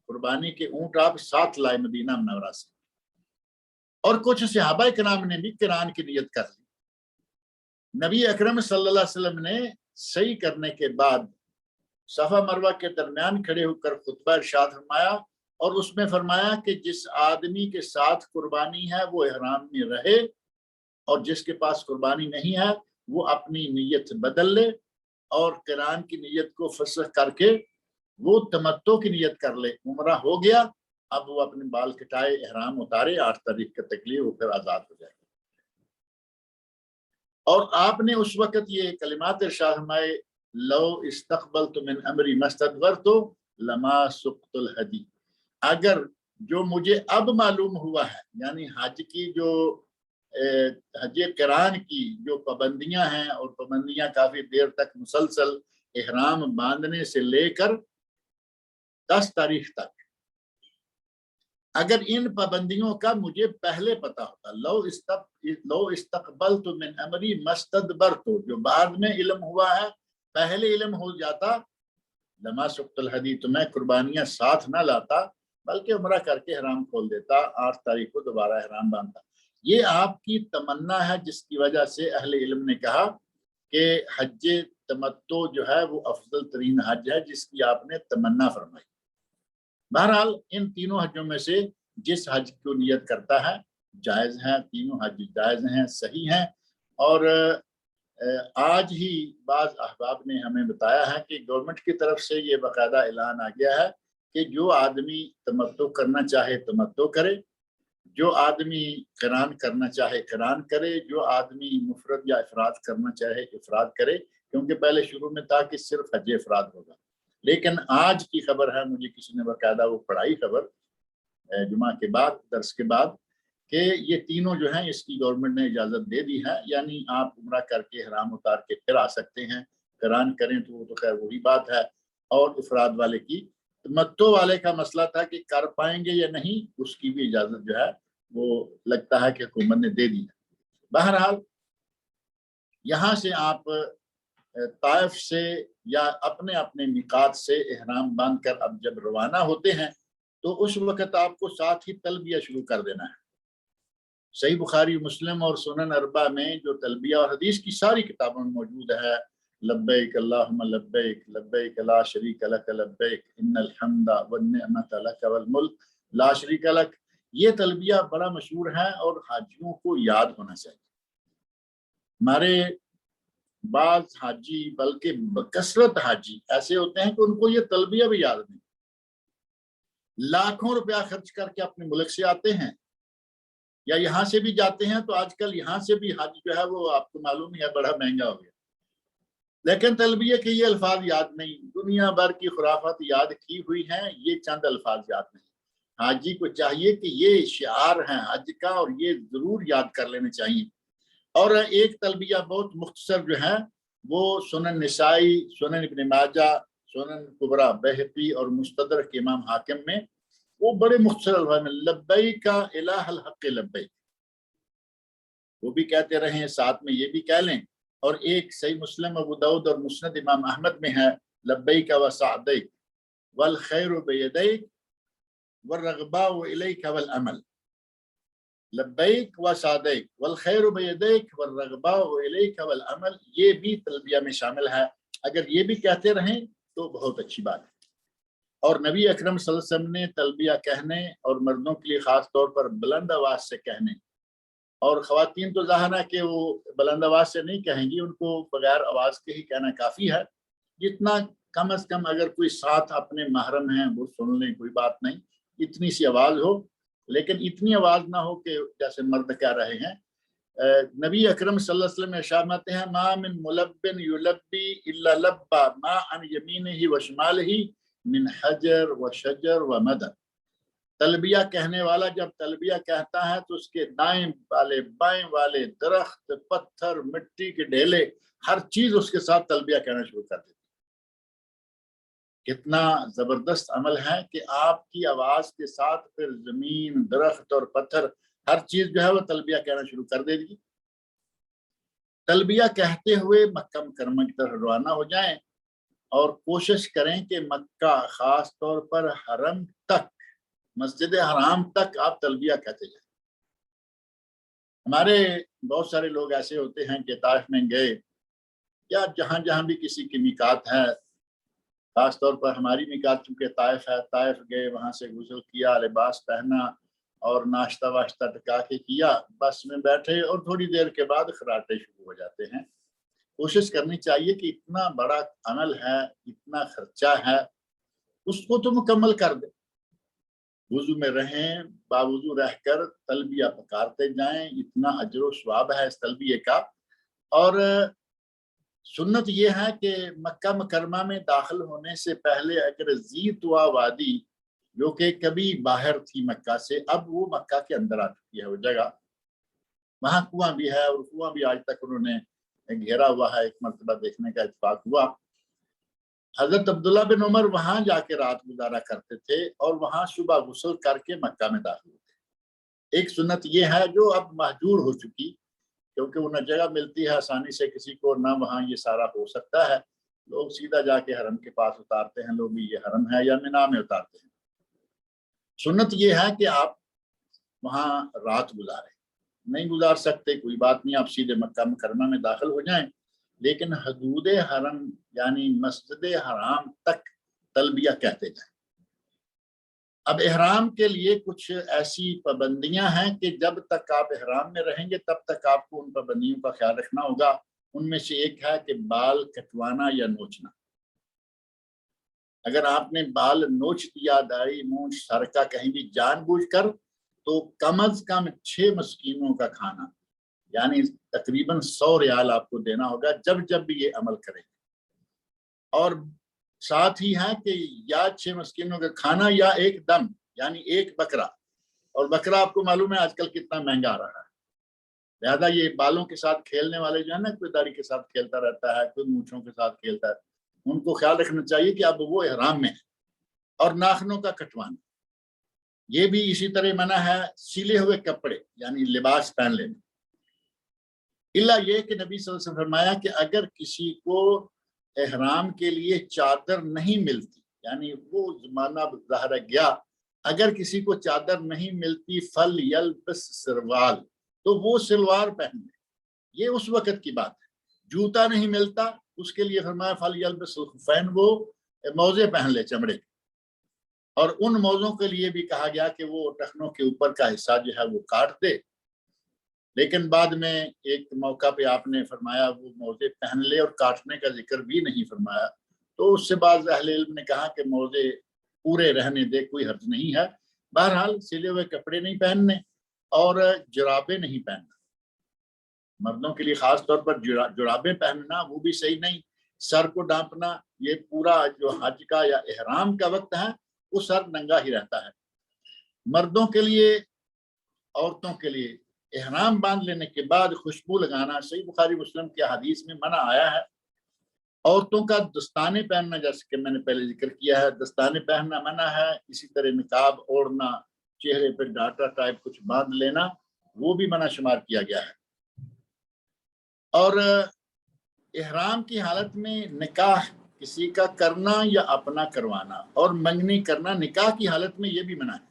B: قربانی کے اونٹ آپ ساتھ لائے مدینہ منورہ سے. اور کچھ صحابہ کرام نے بھی قران کی نیت کر لی. نبی اکرم صلی اللہ علیہ وسلم نے صحیح کرنے کے بعد صفا مروہ کے درمیان کھڑے ہو کر خطبہ ارشاد فرمایا، اور اس میں فرمایا کہ جس آدمی کے ساتھ قربانی ہے وہ احرام میں رہے، اور جس کے پاس قربانی نہیں ہے وہ اپنی نیت بدل لے اور قران کی نیت کو فسخ کر کے وہ تمتع کی نیت کر لے. عمرہ ہو گیا، اب وہ اپنے بال کٹائے، احرام اتارے، 8 تاریخ کا تکلیف، وہ پھر آزاد ہو جائے گا. اور آپ نے اس وقت یہ کلمات ارشاد فرمائے، لو استقبلت من امری ما استدبرت لما سقت الہدی. اگر جو مجھے اب معلوم ہوا ہے، یعنی حج کی جو حج قران کی جو پابندیاں ہیں، اور پابندیاں کافی دیر تک مسلسل احرام باندھنے سے لے کر 10 تاریخ تک، اگر ان پابندیوں کا مجھے پہلے پتا ہوتا، لو استقبلت من امری مستدبرت، جو بعد میں علم ہوا ہے پہلے علم ہو جاتا، لما سقت الحدی، تو میں قربانیاں ساتھ نہ لاتا بلکہ عمرہ کر کے احرام کھول دیتا، 8 تاریخ کو دوبارہ احرام باندھتا۔ یہ آپ کی تمنا ہے، جس کی وجہ سے اہل علم نے کہا کہ حج تمتع جو ہے وہ افضل ترین حج ہے، جس کی آپ نے تمنا فرمائی۔ بہرحال ان تینوں حجوں میں سے جس حج کو نیت کرتا ہے جائز ہیں، تینوں حج جائز ہیں، صحیح ہیں۔ اور آج ہی بعض احباب نے ہمیں بتایا ہے کہ گورنمنٹ کی طرف سے یہ باقاعدہ اعلان آ گیا ہے کہ جو آدمی تمتع کرنا چاہے تمتع کرے، جو آدمی قران کرنا چاہے قران کرے، جو آدمی مفرد یا افراد کرنا چاہے افراد کرے، کیونکہ پہلے شروع میں تھا کہ صرف حج افراد ہوگا، لیکن آج کی خبر ہے، مجھے کسی نے باقاعدہ وہ پڑھائی خبر جمعہ کے بعد، درس کے بعد، کہ یہ تینوں جو ہیں اس کی گورنمنٹ نے اجازت دے دی ہے، یعنی آپ عمرہ کر کے احرام اتار کے پھر آ سکتے ہیں، قران کریں تو وہ تو خیر وہی بات ہے، اور افراد والے کی، تمتع والے کا مسئلہ تھا کہ کر پائیں گے یا نہیں، اس کی بھی اجازت جو ہے وہ لگتا ہے کہ حکومت نے دے دی ہے۔ بہرحال یہاں سے آپ طائف سے یا اپنے اپنے میقات سے احرام باندھ کر اب جب روانہ ہوتے ہیں تو اس وقت آپ کو ساتھ ہی تلبیہ شروع کر دینا ہے۔ صحیح بخاری، مسلم اور سنن اربع میں جو تلبیہ اور حدیث کی ساری کتابوں میں موجود ہے، لبیک اللہم لبیک لبیک لا شریک لک لبیک ان الحمد والنعمت لک والملک لا شریک لک، یہ تلبیہ بڑا مشہور ہے اور حاجیوں کو یاد ہونا چاہیے۔ ہمارے بعض حاجی، بلکہ بکثرت حاجی ایسے ہوتے ہیں کہ ان کو یہ تلبیہ بھی یاد نہیں، لاکھوں روپیہ خرچ کر کے اپنے ملک سے آتے ہیں یا یہاں سے بھی جاتے ہیں، تو آج کل یہاں سے بھی حج جو ہے وہ آپ کو معلوم ہی ہے بڑا مہنگا ہو گیا، لیکن تلبیہ کے یہ الفاظ یاد نہیں، دنیا بھر کی خرافات یاد کی ہوئی ہیں، یہ چند الفاظ یاد نہیں۔ حاجی کو چاہیے کہ یہ شعار ہیں حج کا اور یہ ضرور یاد کر لینے چاہیے۔ اور ایک تلبیہ بہت مختصر جو ہے وہ سنن نسائی، سنن ابن ماجہ، سنن کبریٰ بہقی اور مستدرک امام حاکم میں وہ بڑے مختصر الفاظ میں لبیک الہ الحق لبیک، وہ بھی کہتے رہیں، ساتھ میں یہ بھی کہہ لیں۔ اور ایک صحیح مسلم، ابو داؤد اور مسند امام احمد میں ہے لبیک وسعدیک والخیر بیدیک والرغباء الیک والعمل، لبیک وسعدیک والخیر بیدیک والرغباء الیک والعمل، یہ بھی تلبیہ میں شامل ہے۔ اگر یہ بھی کہتے رہیں تو بہت اچھی بات ہے۔ اور نبی اکرم صلی اللہ علیہ وسلم نے تلبیہ کہنے اور مردوں کے لیے خاص طور پر بلند آواز سے کہنے، اور خواتین تو ظاہر ہے کہ وہ بلند آواز سے نہیں کہیں گی، ان کو بغیر آواز کے ہی کہنا کافی ہے، جتنا کم از کم اگر کوئی ساتھ اپنے محرم ہیں وہ سن لیں، کوئی بات نہیں، اتنی سی آواز ہو، لیکن اتنی آواز نہ ہو کہ جیسے مرد کہہ رہے ہیں۔ نبی اکرم صلی اللہ علیہ وسلم ارشاد فرماتے ہیں ما من ملبن یلبی الا لبا ما عن یمینہ و شمالہ من حجر و شجر و مدر، تلبیہ کہنے والا جب تلبیہ کہتا ہے تو اس کے دائیں والے بائیں والے درخت، پتھر، مٹی کے ڈھیلے، ہر چیز اس کے ساتھ تلبیہ کہنا شروع کر دیتی۔ کتنا زبردست عمل ہے کہ آپ کی آواز کے ساتھ پھر زمین، درخت اور پتھر ہر چیز جو ہے وہ تلبیہ کہنا شروع کر دے گی۔ تلبیہ کہتے ہوئے مکہ مکرمہ کی طرف روانہ ہو جائیں اور کوشش کریں کہ مکہ، خاص طور پر حرم تک، مسجد حرام تک آپ تلبیہ کہتے جائیں۔ ہمارے بہت سارے لوگ ایسے ہوتے ہیں کہ طائف میں گئے یا جہاں جہاں بھی کسی کی میقات ہے، خاص طور پر ہماری میقات چونکہ طائف ہے، طائف گئے، وہاں سے غسل کیا، لباس پہنا اور ناشتہ واشتہ ٹکا کے کیا، بس میں بیٹھے اور تھوڑی دیر کے بعد خراٹے شروع ہو جاتے ہیں۔ کوشش کرنی چاہیے کہ اتنا بڑا عمل ہے، اتنا خرچہ ہے، اس کو تو مکمل کر دیں، وضو میں رہیں، باوضو رہ کر تلبیہ پکارتے جائیں، اتنا اجر و ثواب ہے اس تلبیہ کا۔ اور سنت یہ ہے کہ مکہ مکرمہ میں داخل ہونے سے پہلے اگر ذی طویٰ وادی، جو کہ کبھی باہر تھی مکہ سے، اب وہ مکہ کے اندر آ چکی ہے وہ جگہ، وہاں کنواں بھی ہے اور کنواں بھی آج تک انہوں نے گھیرا ہوا ہے، ایک مرتبہ دیکھنے کا اتفاق ہوا۔ حضرت عبداللہ بن عمر وہاں جا کے رات گزارا کرتے تھے اور وہاں صبح غسل کر کے مکہ میں داخل ہوتے۔ ایک سنت یہ ہے جو اب مہجور ہو چکی، کیونکہ وہ نہ جگہ ملتی ہے آسانی سے کسی کو، نہ وہاں یہ سارا ہو سکتا ہے، لوگ سیدھا جا کے حرم کے پاس اتارتے ہیں، لوگ بھی یہ حرم ہے یا مینا میں اتارتے ہیں۔ سنت یہ ہے کہ آپ وہاں رات گزاریں، نہیں گزار سکتے کوئی بات نہیں، آپ سیدھے مکہ مکرمہ میں داخل ہو جائیں، لیکن حدود حرم یعنی مسجد حرام تک تلبیہ کہتے جائیں۔ اب احرام کے لیے کچھ ایسی پابندیاں ہیں کہ جب تک آپ احرام میں رہیں گے تب تک آپ کو ان پابندیوں کا خیال رکھنا ہوگا۔ ان میں سے ایک ہے کہ بال کٹوانا یا نوچنا۔ اگر آپ نے بال نوچ دیا، داڑھی مونچھ سر کا کہیں بھی جان بوجھ کر، تو کم از کم 6 مسکینوں کا کھانا یعنی تقریباً 100 ریال آپ کو دینا ہوگا جب بھی یہ عمل کریں گے۔ اور ساتھ ہی ہے کہ یا 6 مسکینوں کا کھانا یا ایک دم یعنی ایک بکرا، اور بکرا آپ کو معلوم ہے آج کل کتنا مہنگا آ رہا ہے، لہذا یہ بالوں کے ساتھ کھیلنے والے جو ہے نا، کوئی داڑھی کے ساتھ کھیلتا رہتا ہے، کوئی مونچھوں کے ساتھ کھیلتا ہے، ان کو خیال رکھنا چاہیے کہ اب وہ احرام میں ہے۔ اور ناخنوں کا کٹوانا یہ بھی اسی طرح منع ہے، سلے ہوئے کپڑے یعنی لباس پہن لینا، الا یہ کہ نبی صلی اللہ علیہ وسلم نے فرمایا کہ اگر کسی کو احرام کے لیے چادر نہیں ملتی، یعنی وہ زمانہ ظاہر گیا، اگر کسی کو چادر نہیں ملتی فل یلبس سروال، تو وہ سلوار پہن لے، یہ اس وقت کی بات ہے۔ جوتا نہیں ملتا، اس کے لیے فرمایا فل یلبس الخفین، وہ موزے پہن لے چمڑے کے، اور ان موزوں کے لیے بھی کہا گیا کہ وہ ٹخنوں کے اوپر کا حصہ جو ہے وہ کاٹ دے، لیکن بعد میں ایک موقع پہ آپ نے فرمایا وہ موزے پہن لے اور کاٹنے کا ذکر بھی نہیں فرمایا، تو اس سے بعض اہل علم نے کہا کہ موزے پورے رہنے دے، کوئی حرج نہیں ہے۔ بہرحال سلے ہوئے کپڑے نہیں پہننے اور جرابیں نہیں پہننا، مردوں کے لیے خاص طور پر جرابیں پہننا وہ بھی صحیح نہیں، سر کو ڈانپنا، یہ پورا جو حج کا یا احرام کا وقت ہے وہ سر ننگا ہی رہتا ہے۔ مردوں کے لیے، عورتوں کے لیے احرام باندھ لینے کے بعد خوشبو لگانا صحیح بخاری مسلم کے حدیث میں منع آیا ہے۔ عورتوں کا دستانے پہننا، جیسے کہ میں نے پہلے ذکر کیا ہے، دستانے پہننا منع ہے، اسی طرح نقاب اوڑھنا، چہرے پہ ڈاٹا ٹائپ کچھ باندھ لینا وہ بھی منع شمار کیا گیا ہے۔ اور احرام کی حالت میں نکاح کسی کا کرنا یا اپنا کروانا اور منگنی کرنا نکاح کی حالت میں یہ بھی منع ہے۔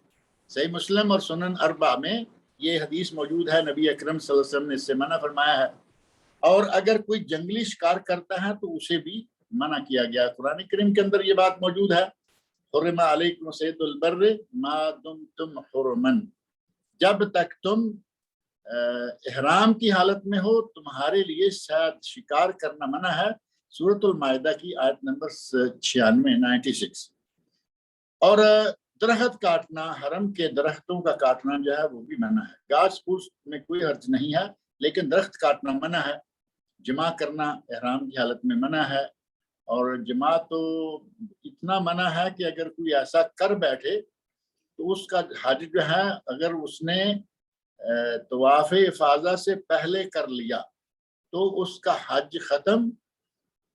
B: صحیح مسلم اور سنن اربع میں یہ حدیث موجود ہے، نبی اکرم صلی اللہ علیہ وسلم نے اس سے منع فرمایا ہے۔ اور اگر کوئی جنگلی شکار کرتا ہے تو اسے بھی منع کیا گیا ہے۔ قرآن کریم کے اندر یہ بات موجود ہے، حرم علیکم صید البر ما دمتم حرما، جب تک تم احرام کی حالت میں ہو تمہارے لیے شاید شکار کرنا منع ہے، سورۃ المائدہ کی آیت نمبر 96۔ اور درخت کاٹنا، حرم کے درختوں کا کاٹنا جو ہے وہ بھی منع ہے۔ گھاس پھوس میں کوئی حرج نہیں ہے، لیکن درخت کاٹنا منع ہے۔ جمع کرنا احرام کی حالت میں منع ہے، اور جمع تو اتنا منع ہے کہ اگر کوئی ایسا کر بیٹھے تو اس کا حج جو ہے اگر اس نے طواف افاضہ سے پہلے کر لیا تو اس کا حج ختم،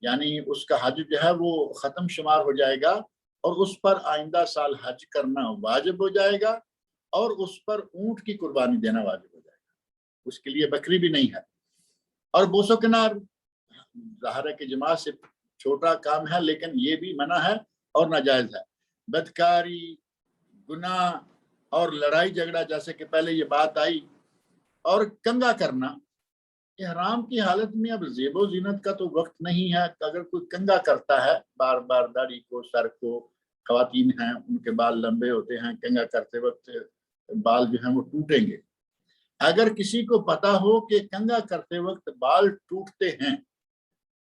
B: یعنی اس کا حج جو ہے وہ ختم شمار ہو جائے گا، اور اس پر آئندہ سال حج کرنا واجب ہو جائے گا، اور اس پر اونٹ کی قربانی دینا واجب ہو جائے گا، اس کے لیے بکری بھی نہیں ہے۔ اور بوس و کنار ظاہر ہے کہ جماعت سے چھوٹا کام ہے، لیکن یہ بھی منع ہے اور ناجائز ہے۔ بدکاری، گناہ اور لڑائی جھگڑا، جیسے کہ پہلے یہ بات آئی، اور کنگا کرنا احرام کی حالت میں اب زیب و زینت کا تو وقت نہیں ہے۔ اگر کوئی کنگا کرتا ہے بار بار داڑھی کو، سر کو، خواتین ہیں ان کے بال لمبے ہوتے ہیں، کنگا کرتے وقت بال جو ہیں وہ ٹوٹیں گے۔ اگر کسی کو پتا ہو کہ کنگا کرتے وقت بال ٹوٹتے ہیں،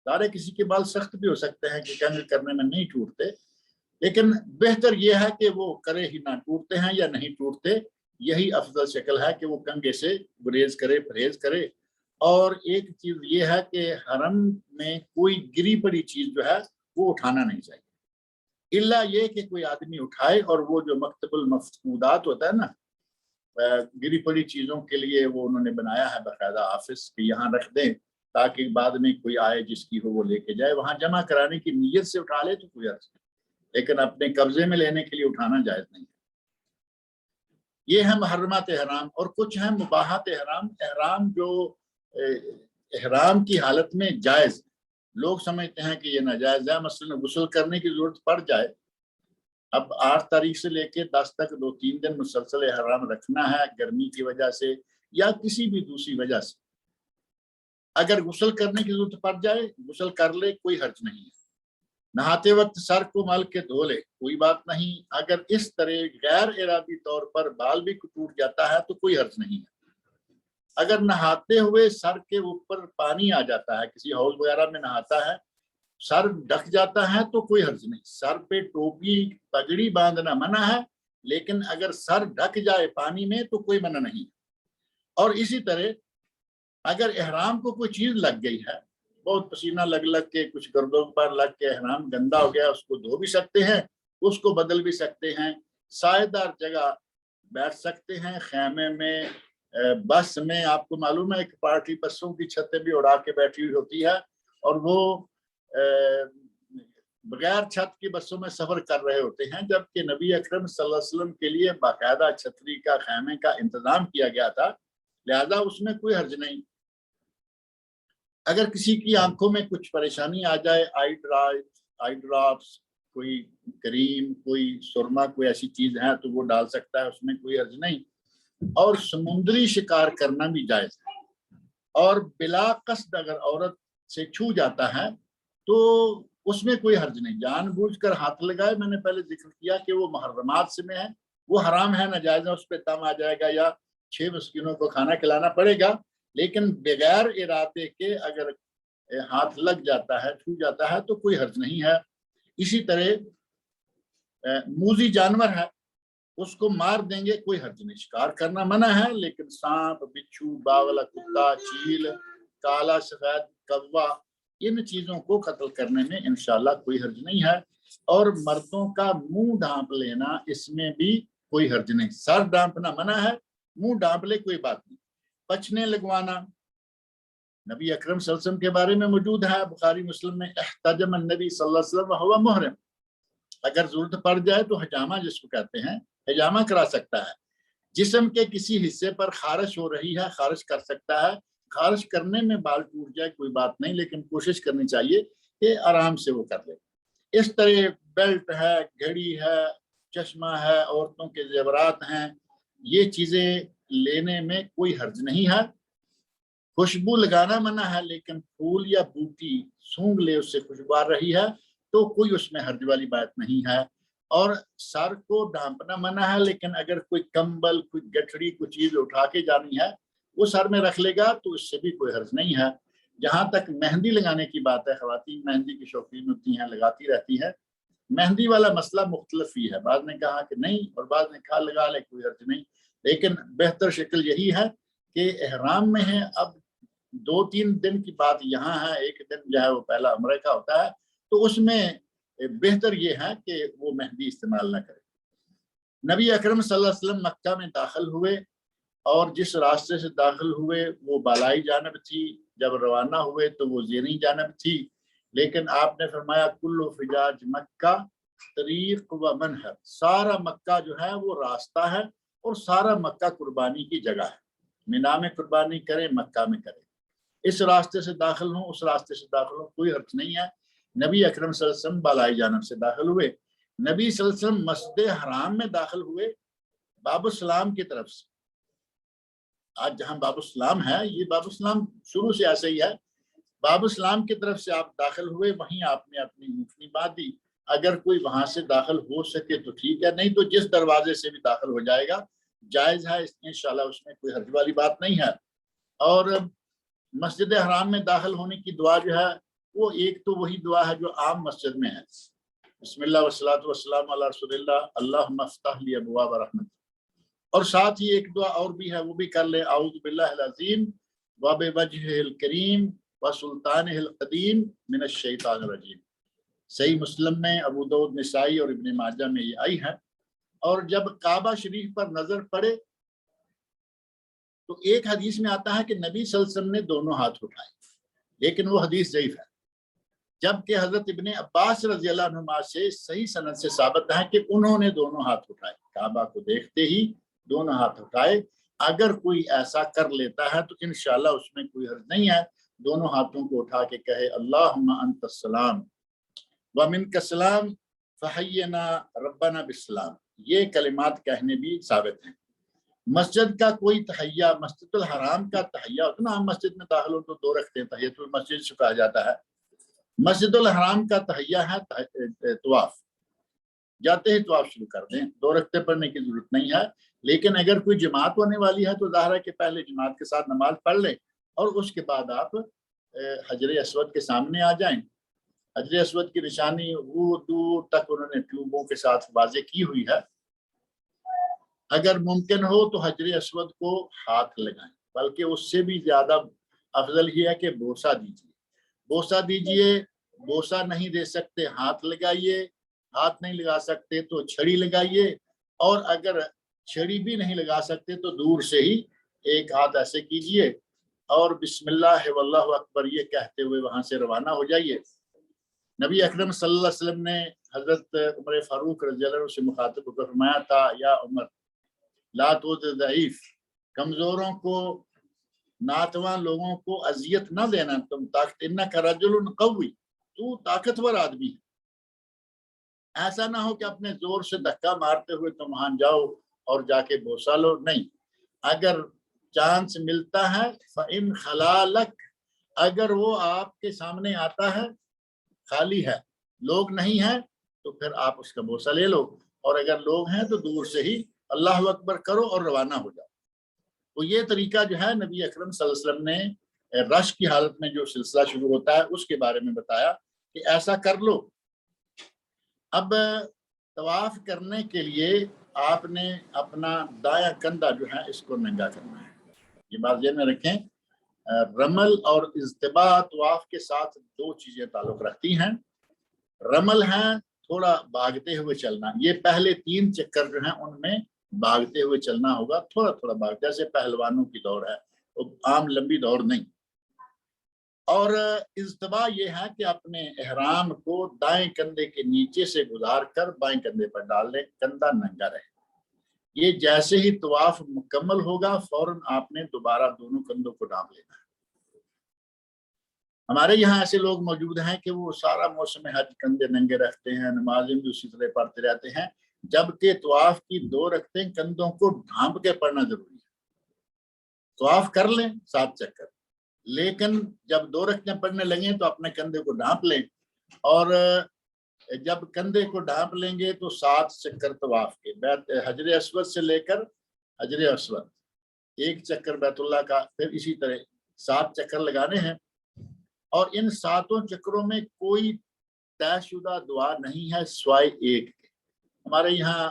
B: سارے کسی کے بال سخت بھی ہو سکتے ہیں کہ کنگا کرنے میں نہیں ٹوٹتے، لیکن بہتر یہ ہے کہ وہ کرے ہی نہ، ٹوٹتے ہیں یا نہیں ٹوٹتے، یہی افضل شکل ہے کہ وہ کنگے سے گریز کرے، پرہیز کرے۔ اور ایک چیز یہ ہے کہ حرم میں کوئی گری پڑی چیز جو ہے وہ اٹھانا نہیں چاہیے، الا یہ کہ کوئی آدمی اٹھائے، اور وہ جو مکتب المفقودات ہوتا ہے نا، گری پڑی چیزوں کے لیے وہ انہوں نے بنایا ہے باقاعدہ آفس کہ یہاں رکھ دیں، تاکہ بعد میں کوئی آئے جس کی ہو وہ لے کے جائے. وہاں جمع کرانے کی نیت سے اٹھا لے تو کوئی عرض نہیں، لیکن اپنے قبضے میں لینے کے لیے اٹھانا جائز نہیں ہے. یہ ہے محرمات احرام. اور کچھ ہیں مباحات احرام. احرام جو احرام کی حالت میں جائز، لوگ سمجھتے ہیں کہ یہ ناجائز ہے. مثلا غسل کرنے کی ضرورت پڑ جائے، اب 8 تاریخ سے لے کے 10 تک 2-3 دن مسلسل احرام رکھنا ہے گرمی کی وجہ سے یا کسی بھی دوسری وجہ سے، اگر غسل کرنے کی ضرورت پڑ جائے غسل کر لے، کوئی حرج نہیں ہے. نہاتے وقت سر کو مل کے دھو لے، کوئی بات نہیں. اگر اس طرح غیر ارادی طور پر بال بھی ٹوٹ جاتا ہے تو کوئی حرج نہیں ہے. اگر نہاتے ہوئے سر کے اوپر پانی آ جاتا ہے، کسی حوض وغیرہ میں نہاتا ہے، سر ڈھک جاتا ہے تو کوئی حرج نہیں. سر پہ ٹوپی پگڑی باندھنا منع ہے، لیکن اگر سر ڈھک جائے پانی میں تو کوئی منع نہیں. اور اسی طرح اگر احرام کو کوئی چیز لگ گئی ہے، بہت پسینہ لگ کے کچھ گردوں پر لگ کے احرام گندا ہو گیا، اس کو دھو بھی سکتے ہیں، اس کو بدل بھی سکتے ہیں. سائے دار جگہ بیٹھ سکتے ہیں، خیمے میں، بس میں. آپ کو معلوم ہے ایک پارٹی بسوں کی چھتیں بھی اڑا کے بیٹھی ہوئی ہوتی ہے، اور وہ بغیر چھت کی بسوں میں سفر کر رہے ہوتے ہیں، جبکہ نبی اکرم صلی اللہ علیہ وسلم کے لیے باقاعدہ چھتری کا، خیمے کا انتظام کیا گیا تھا، لہذا اس میں کوئی حرج نہیں. اگر کسی کی آنکھوں میں کچھ پریشانی آ جائے، آئی ڈراپس، کوئی کریم، کوئی سرما، کوئی ایسی چیز ہے تو وہ ڈال سکتا ہے، اس میں کوئی حرج نہیں. اور سمندری شکار کرنا بھی جائز ہے. اور بلا قصد اگر عورت سے چھو جاتا ہے تو اس میں کوئی حرج نہیں. جان بوجھ کر ہاتھ لگائے، میں نے پہلے ذکر کیا کہ وہ محرمات سے میں ہے، وہ حرام ہے، ناجائز ہے، اس پہ تم آ جائے گا یا 6 مسکینوں کو کھانا کھلانا پڑے گا. لیکن بغیر ارادے کے اگر ہاتھ لگ جاتا ہے، چھو جاتا ہے تو کوئی حرج نہیں ہے. اسی طرح موذی جانور ہے، اس کو مار دیں گے، کوئی حرج نہیں. شکار کرنا منع ہے، لیکن سانپ، بچھو، باولا کتا، چیل، کالا سفید کوا، ان چیزوں کو قتل کرنے میں انشاءاللہ کوئی حرج نہیں ہے. اور مردوں کا منہ ڈھانپ لینا، اس میں بھی کوئی حرج نہیں. سر ڈھانپنا منع ہے، منہ ڈھانپ لے کوئی بات نہیں. پچھنے لگوانا، نبی اکرم صلی اللہ علیہ وسلم کے بارے میں موجود ہے بخاری مسلم میں، احتجم النبی صلی اللہ علیہ وسلم وهو محرم. اگر ضرورت پڑ جائے تو حجامہ جس کو کہتے ہیں، حجامہ کرا سکتا ہے. جسم کے کسی حصے پر خارش ہو رہی ہے، خارش کر سکتا ہے. خارش کرنے میں بال ٹوٹ جائے کوئی بات نہیں، لیکن کوشش کرنی چاہیے کہ آرام سے وہ کر لے. اس طرح بیلٹ ہے، گھڑی ہے، چشمہ ہے، عورتوں کے زیورات ہیں، یہ چیزیں لینے میں کوئی حرج نہیں ہے. خوشبو لگانا منع ہے، لیکن پھول یا بوٹی سونگھ لے، اس سے خوشبو آ رہی ہے تو کوئی اس میں حرج والی بات نہیں ہے. اور سر کو ڈھانپنا منع ہے، لیکن اگر کوئی کمبل، کوئی گٹھڑی، کوئی چیز اٹھا کے جانی ہے وہ سر میں رکھ لے گا تو اس سے بھی کوئی حرج نہیں ہے. جہاں تک مہندی لگانے کی بات ہے، خواتین مہندی کی شوقین ہوتی ہیں، لگاتی رہتی ہیں. مہندی والا مسئلہ مختلف ہی ہے، بعض نے کہا کہ نہیں اور بعض نے کہا لگا لے، کوئی حرج نہیں. لیکن بہتر شکل یہی ہے کہ احرام میں ہے. اب 2-3 دن کی بات یہاں ہے، ایک دن جو ہے وہ پہلا عمرے کا ہوتا ہے، تو اس میں بہتر یہ ہے کہ وہ مہندی استعمال نہ کرے. نبی اکرم صلی اللہ علیہ وسلم مکہ میں داخل ہوئے، اور جس راستے سے داخل ہوئے وہ بالائی جانب تھی، جب روانہ ہوئے تو وہ زیریں جانب تھی. لیکن آپ نے فرمایا کل فجاج مکہ طریق و منحر، سارا مکہ جو ہے وہ راستہ ہے، اور سارا مکہ قربانی کی جگہ ہے. مینا میں قربانی کریں، مکہ میں کریں. اس راستے سے داخل ہوں، اس راستے سے داخل ہوں، کوئی حرج نہیں ہے. نبی اکرم صلی اللہ علیہ وسلم بالائی جانب سے داخل ہوئے. نبی صلی اللہ علیہ وسلم مسجد حرام میں داخل ہوئے باب السلام کی طرف سے. آج جہاں باب السلام ہے، یہ باب السلام شروع سے ایسے ہی ہے. باب السلام کی طرف سے آپ داخل ہوئے، وہیں آپ نے اپنی اونٹنی باندھی. اگر کوئی وہاں سے داخل ہو سکے تو ٹھیک ہے، نہیں تو جس دروازے سے بھی داخل ہو جائے گا جائز ہے، انشاءاللہ اس میں کوئی حرج والی بات نہیں ہے. اور مسجد حرام میں داخل ہونے کی دعا جو ہے وہ ایک تو وہی دعا ہے جو عام مسجد میں ہے، بسم اللہ والصلاۃ والسلام علی رسول اللہ، اللہم افتح لی ابواب رحمت. اور ساتھ ہی ایک دعا اور بھی ہے، وہ بھی کر لے، اعوذ باللہ العظیم وبوجہہ الکریم وسلطانہ القدیم من الشیطان الرجیم. صحیح مسلم میں، ابو داؤد، نسائی اور ابن ماجہ میں یہ آئی ہے. اور جب کعبہ شریف پر نظر پڑے تو ایک حدیث میں آتا ہے کہ نبی صلی اللہ علیہ وسلم نے دونوں ہاتھ اٹھائے. لیکن وہ حدیث ضعیف ہے، جبکہ حضرت ابن عباس رضی اللہ عنہما سے صحیح سند سے ثابت ہے کہ انہوں نے دونوں ہاتھ اٹھائے، کعبہ کو دیکھتے ہی دونوں ہاتھ اٹھائے۔ اگر کوئی ایسا کر لیتا ہے تو انشاءاللہ اس میں کوئی حرج نہیں ہے، دونوں ہاتھوں کو اٹھا کے کہے اللہم انت السلام ومنک السلام فحینا ربنا بالسلام، یہ کلمات کہنے بھی ثابت ہیں۔ مسجد کا کوئی تحیہ، مسجد الحرام کا تحیہ ہوتا ہے نا، ہم مسجد میں داخل ہو تو دو رکھتے ہیں، تحیۃ المسجد سے کہا جاتا ہے۔ مسجد الحرام کا تحیہ ہے طواف، جاتے ہی طواف شروع کر دیں، دو رکعتیں پڑھنے کی ضرورت نہیں ہے۔ لیکن اگر کوئی جماعت ہونے والی ہے تو ظاہر ہے کہ پہلے جماعت کے ساتھ نماز پڑھ لیں اور اس کے بعد آپ حجر اسود کے سامنے آ جائیں۔ حجر اسود کی نشانی وہ دور تک انہوں نے ٹیوبوں کے ساتھ واضح کی ہوئی ہے۔ اگر ممکن ہو تو حجر اسود کو ہاتھ لگائیں، بلکہ اس سے بھی زیادہ افضل یہ ہے کہ بوسہ دیجیے، بوسہ دیجیے۔ بوسہ نہیں دے سکتے ہاتھ لگائیے، ہاتھ نہیں لگا سکتے تو چھڑی لگائیے، اور اگر چھڑی بھی نہیں لگا سکتے تو دور سے ہی ایک ہاتھ ایسے کیجیے اور بسم اللہ واللہ اکبر یہ کہتے ہوئے وہاں سے روانہ ہو جائیے۔ نبی اکرم صلی اللہ علیہ وسلم نے حضرت عمر فاروق رضی اللہ عنہ سے مخاطب ہو کر فرمایا تھا، یا عمر لا تؤذ ضعیف، کمزوروں کو، ناتواں لوگوں کو اذیت نہ دینا، تم طاقت انک رجل قوی، تو طاقتور آدمی ہے، ایسا نہ ہو کہ اپنے زور سے دھکا مارتے ہوئے تم وہاں جاؤ اور جا کے بوسہ لو، نہیں۔ اگر چانس ملتا ہے فَإِنْ خَلَالَكْ، اگر وہ آپ کے سامنے آتا ہے، خالی ہے، لوگ نہیں ہیں، تو پھر آپ اس کا بوسہ لے لو، اور اگر لوگ ہیں تو دور سے ہی اللہ اکبر کرو اور روانہ ہو جاؤ۔ تو یہ طریقہ جو ہے نبی اکرم صلی اللہ علیہ وسلم نے رش کی حالت میں جو سلسلہ شروع ہوتا ہے اس کے بارے میں بتایا کہ ایسا کر لو۔ اب طواف کرنے کے لیے آپ نے اپنا دایاں کندھا جو ہے اس کو ننگا کرنا ہے، یہ بات ذہن میں رکھیں۔ رمل اور اجتباء طواف کے ساتھ دو چیزیں تعلق رکھتی ہیں۔ رمل ہے تھوڑا بھاگتے ہوئے چلنا، یہ پہلے 3 چکر جو ہیں ان میں بھاگتے ہوئے چلنا ہوگا، تھوڑا تھوڑا بھاگ، جیسے پہلوانوں کی دوڑ ہے، عام لمبی دوڑ نہیں۔ اور اجتباء یہ ہے کہ اپنے احرام کو دائیں کندھے کے نیچے سے گزار کر بائیں کندھے پر ڈال لیں، کندھا ننگا رہے۔ یہ جیسے ہی طواف مکمل ہوگا فوراً آپ نے دوبارہ دونوں کندھوں کو ڈھانپ لینا ہے۔ ہمارے یہاں ایسے لوگ موجود ہیں کہ وہ سارا موسم حج کندھے ننگے رکھتے ہیں، نمازیں بھی اسی طرح پڑھتے رہتے ہیں، جبکہ طواف کی 2 رکعتیں کندھوں کو ڈھانپ کے پڑھنا ضروری ہے۔ طواف کر لیں 7 چکر، لیکن جب 2 رکعتیں پڑھنے لگیں تو اپنے کندھے کو ڈھانپ لیں، اور جب کندھے کو ڈھانپ لیں گے تو 7 چکر طواف کے، حجر اسود سے لے کر حجر اسود 1 چکر بیت اللہ کا، پھر اسی طرح 7 چکر لگانے ہیں۔ اور ان 7 چکروں میں کوئی طے شدہ دعا نہیں ہے سوائے ایک کے۔ ہمارے یہاں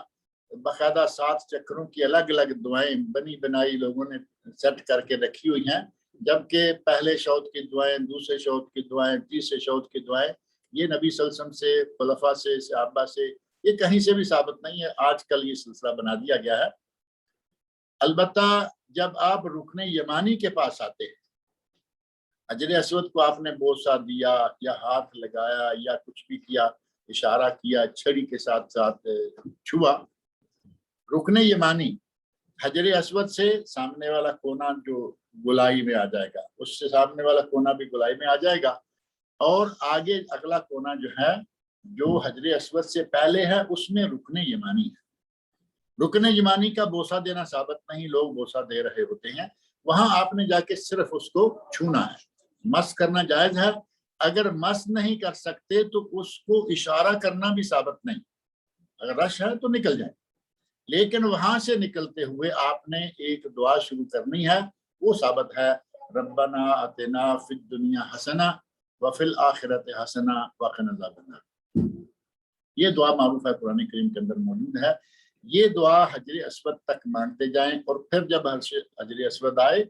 B: باقاعدہ 7 چکروں کی الگ الگ دعائیں بنی بنائی لوگوں نے سیٹ کر کے رکھی ہوئی ہیں، جبکہ پہلے شوط کی دعائیں، دوسرے شوط کی دعائیں، تیسرے شوط کی دعائیں، یہ نبی صلی اللہ علیہ وسلم سے، خلفاء سے، صحابہ سے، یہ کہیں سے بھی ثابت نہیں ہے، آج کل یہ سلسلہ بنا دیا گیا ہے۔ البتہ جب آپ رکن یمانی کے پاس آتے ہیں، حجر اسود کو آپ نے بوسہ دیا یا ہاتھ لگایا یا کچھ بھی کیا، اشارہ کیا، چھڑی کے ساتھ ساتھ چھوا، رکن یمانی حجر اسود سے سامنے والا کونا جو گلائی میں آ جائے گا، اس سے سامنے والا کونا بھی گلائی میں آ جائے گا، اور آگے اگلا کونا جو ہے جو حجر اسود سے پہلے ہے اس میں رکن یمانی ہے۔ رکن یمانی کا بوسہ دینا ثابت نہیں، لوگ بوسہ دے رہے ہوتے ہیں، وہاں آپ نے جا کے صرف اس کو چھونا ہے، مس کرنا جائز ہے۔ اگر مس نہیں کر سکتے تو اس کو اشارہ کرنا بھی ثابت نہیں، اگر رش ہے تو نکل جائے، لیکن وہاں سے نکلتے ہوئے آپ نے ایک دعا شروع کرنی ہے، وہ ثابت ہے، ربنا آتنا فی الدنیا حسنہ وفی الآخرۃ حسنہ وقنا عذاب النار۔ یہ دعا معروف ہے، قرآن کریم کے اندر موجود ہے۔ یہ دعا حجر اسود تک مانگتے جائیں، اور پھر جب حجر اسود آئے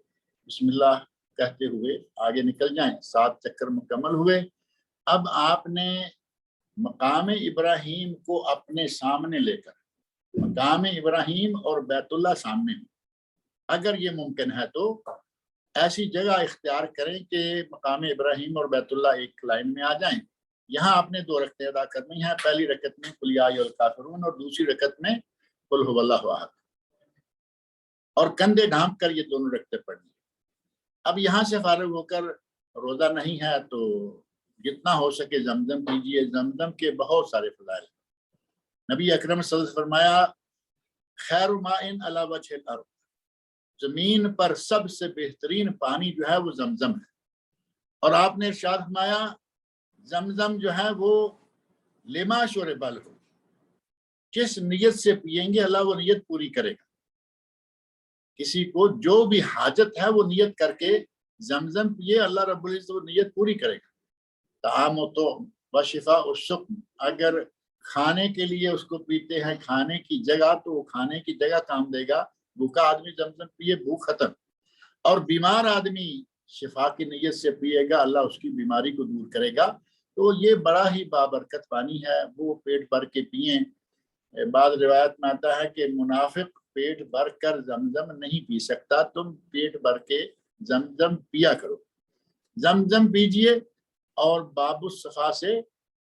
B: بسم اللہ کہتے ہوئے آگے نکل جائیں۔ 7 چکر مکمل ہوئے، اب آپ نے مقام ابراہیم کو اپنے سامنے لے کر، مقام ابراہیم اور بیت اللہ سامنے ہوں، اگر یہ ممکن ہے تو ایسی جگہ اختیار کریں کہ مقام ابراہیم اور بیت اللہ ایک لائن میں آ جائیں. یہاں آپ نے 2 رکعتیں ادا کرنی ہیں. پہلی رکعت میں قل یا ایھا الکافرون اور دوسری رکعت میں قل ھو اللہ احد، اور کندھے ڈھانپ کر یہ دونوں رکعتیں پڑھنی. اب یہاں سے فارغ ہو کر روزہ نہیں ہے تو جتنا ہو سکے زمزم پیجیے. زمزم کے بہت سارے فضائل. نبی اکرم صلی اللہ علیہ وسلم فرمایا خیر ماء علی وجہ الارض، زمین پر سب سے بہترین پانی جو ہے وہ زمزم ہے. اور آپ نے ارشاد فرمایا زمزم جو ہے وہ لما شرب لہ، جس نیت سے پیئیں گے اللہ وہ نیت پوری کرے گا. کسی کو جو بھی حاجت ہے وہ نیت کر کے زمزم پیے، اللہ رب العزت وہ نیت پوری کرے گا. طعام تو وشفاء السقم، اگر کھانے کے لیے اس کو پیتے ہیں کھانے کی جگہ تو وہ کھانے کی جگہ کام دے گا. بھوکا آدمی زمزم پیے بھوک ختم. اور بیمار آدمی شفا کی نیت سے پیے گا اللہ اس کی بیماری کو دور کرے گا. تو یہ بڑا ہی بابرکت پانی ہے، وہ پیٹ بھر کے پئیں. بعض روایت میں آتا ہے کہ منافق پیٹ بھر کر زمزم نہیں پی سکتا، تم پیٹ بھر کے زمزم پیا کرو. زمزم پیجئے اور باب الصفا سے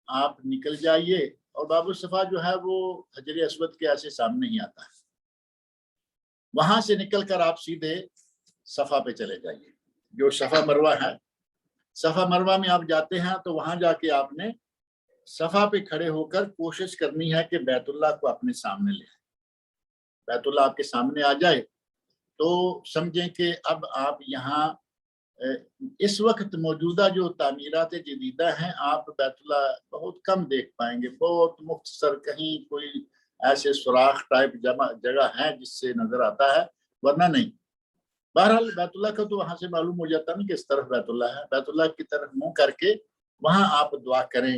B: آپ نکل جائیے. اور باب الصفا جو ہے وہ حجر اسود کے ایسے سامنے ہی آتا ہے. وہاں سے نکل کر آپ سیدھے صفا پہ چلے جائیے، جو صفا مروہ ہے. صفا مروہ میں آپ جاتے ہیں تو وہاں جا کے آپ نے صفا پہ کھڑے ہو کر کوشش کرنی ہے کہ بیت اللہ کو اپنے سامنے لے آئیں. بیت اللہ آپ کے سامنے آ جائے تو سمجھیں کہ اب آپ یہاں اس وقت موجودہ جو تعمیرات جدیدہ ہیں آپ بیت اللہ بہت کم دیکھ پائیں گے. بہت مختصر کہیں کوئی ایسے سوراخ ٹائپ جگہ ہے جس سے نظر آتا ہے، ورنہ نہیں. بہرحال بیت اللہ کا تو وہاں سے معلوم ہو جاتا نہیں کس طرف بیت اللہ ہے. بیت اللہ کی طرف منہ کر کے وہاں آپ دعا کریں.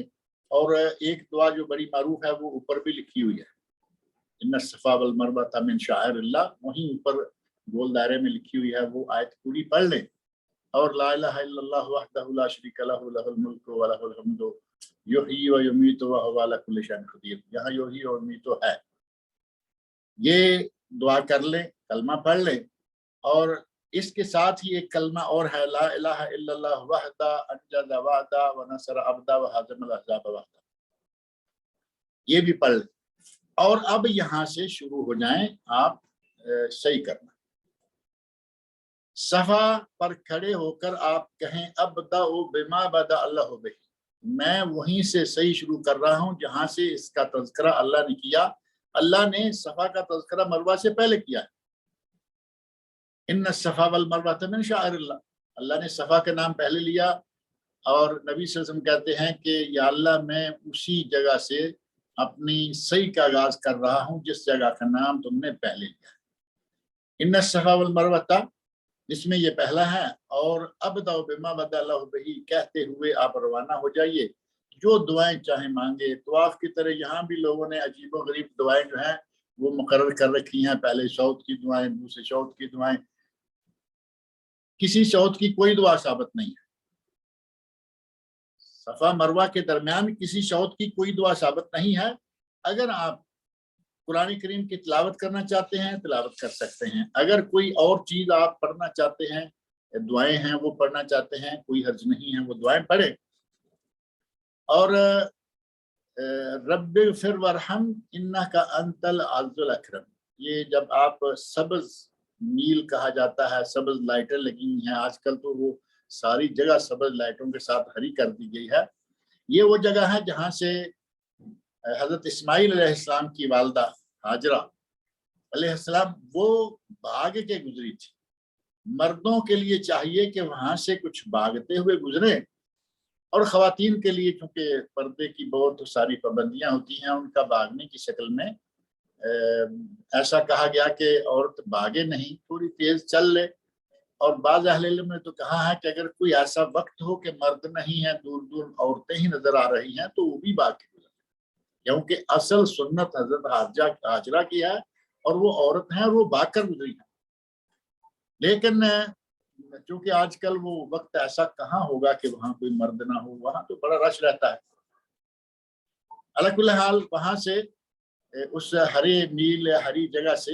B: اور ایک دعا جو بڑی معروف ہے وہ اوپر بھی لکھی ہوئی ہے، ان الصفا والمروہ من شعائر اللہ، وہیں اوپر گول دائرے میں لکھی ہوئی ہے. وہ آیت پوری پڑھ لیں. اور لا الہ الا اللہ وحدہ لا شریک لہ لہ الملک ولہ الحمد یحیی و یمیت وہو علی کل شیء قدیر. یہاں یحیی و یمیت ہے، یہ دعا کر لیں، کلمہ پڑھ لیں. اور اس کے ساتھ ہی ایک کلمہ اور ہے، لا الہ الا اللہ وحدہ انجز وعدہ ونصر عبدہ وہزم الاحزاب وحدہ، یہ بھی پڑھ لیں. اور اب یہاں سے شروع ہو جائیں آپ صحیح کرنا. صفا پر کھڑے ہو کر آپ کہیں ابدأ بما بدأ اللہ بہ، میں وہیں سے صحیح شروع کر رہا ہوں جہاں سے اس کا تذکرہ اللہ نے کیا. اللہ نے صفا کا تذکرہ مروہ سے پہلے کیا ہے. ان الصفا والمروہ من شعائر اللہ، اللہ نے صفا کا نام پہلے لیا. اور نبی صلی اللہ علیہ وسلم کہتے ہیں کہ یا اللہ میں اسی جگہ سے اپنی صحیح کا آغاز کر رہا ہوں جس جگہ کا نام تم نے پہلے لیا. ان الصفا والمروہ اس میں یہ پہلا ہے. اور ابدأ بما بدأ اللہ بہ کہتے ہوئے آپ روانہ ہو جائیے. جو دعائیں چاہیں مانگے. طواف کی طرح یہاں بھی لوگوں نے عجیب و غریب دعائیں جو ہیں وہ مقرر کر رکھی ہیں. پہلے شوط کی دعائیں، دوسرے شوط کی دعائیں. کسی شوط کی کوئی دعا ثابت نہیں ہے. صفا مروہ کے درمیان کسی شوط کی کوئی دعا ثابت نہیں ہے. اگر آپ قرآن کریم کی تلاوت کرنا چاہتے ہیں تلاوت کر سکتے ہیں. اگر کوئی اور چیز آپ پڑھنا چاہتے ہیں، دعائیں ہیں وہ پڑھنا چاہتے ہیں، کوئی حرج نہیں ہے، وہ دعائیں پڑھیں. اور رب اغفر وارحم انک انت العزیز الاکرم، یہ جب آپ سبز میل کہا جاتا ہے، سبز لائٹیں لگی ہوئی ہیں. آج کل تو وہ ساری جگہ سبز لائٹوں کے ساتھ ہری کر دی گئی ہے. یہ وہ جگہ ہے جہاں سے حضرت اسماعیل علیہ السلام کی والدہ ہاجرہ علیہ السلام وہ بھاگ کے گزری تھی. مردوں کے لیے چاہیے کہ وہاں سے کچھ بھاگتے ہوئے گزریں، اور خواتین کے لیے چونکہ پردے کی بہت ساری پابندیاں ہوتی ہیں، ان کا بھاگنے کی شکل میں ایسا کہا گیا کہ عورت بھاگے نہیں، تھوڑی تیز چل لے. اور بعض اہل علم نے تو کہا ہے کہ اگر کوئی ایسا وقت ہو کہ مرد نہیں ہے، دور دور عورتیں ہی نظر آ رہی ہیں تو وہ بھی بھاگ کے گزرے، کیونکہ اصل سنت حضرت ہاجرہ کی ہے اور وہ عورت ہیں اور وہ بھاگ کر گزری ہیں. لیکن چونکہ آج کل وہ وقت ایسا کہاں ہوگا کہ وہاں کوئی مرد نہ ہو، وہاں تو بڑا رش رہتا ہے. علی کل حال وہاں سے اس ہرے میل ہری جگہ سے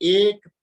B: 1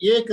B: 1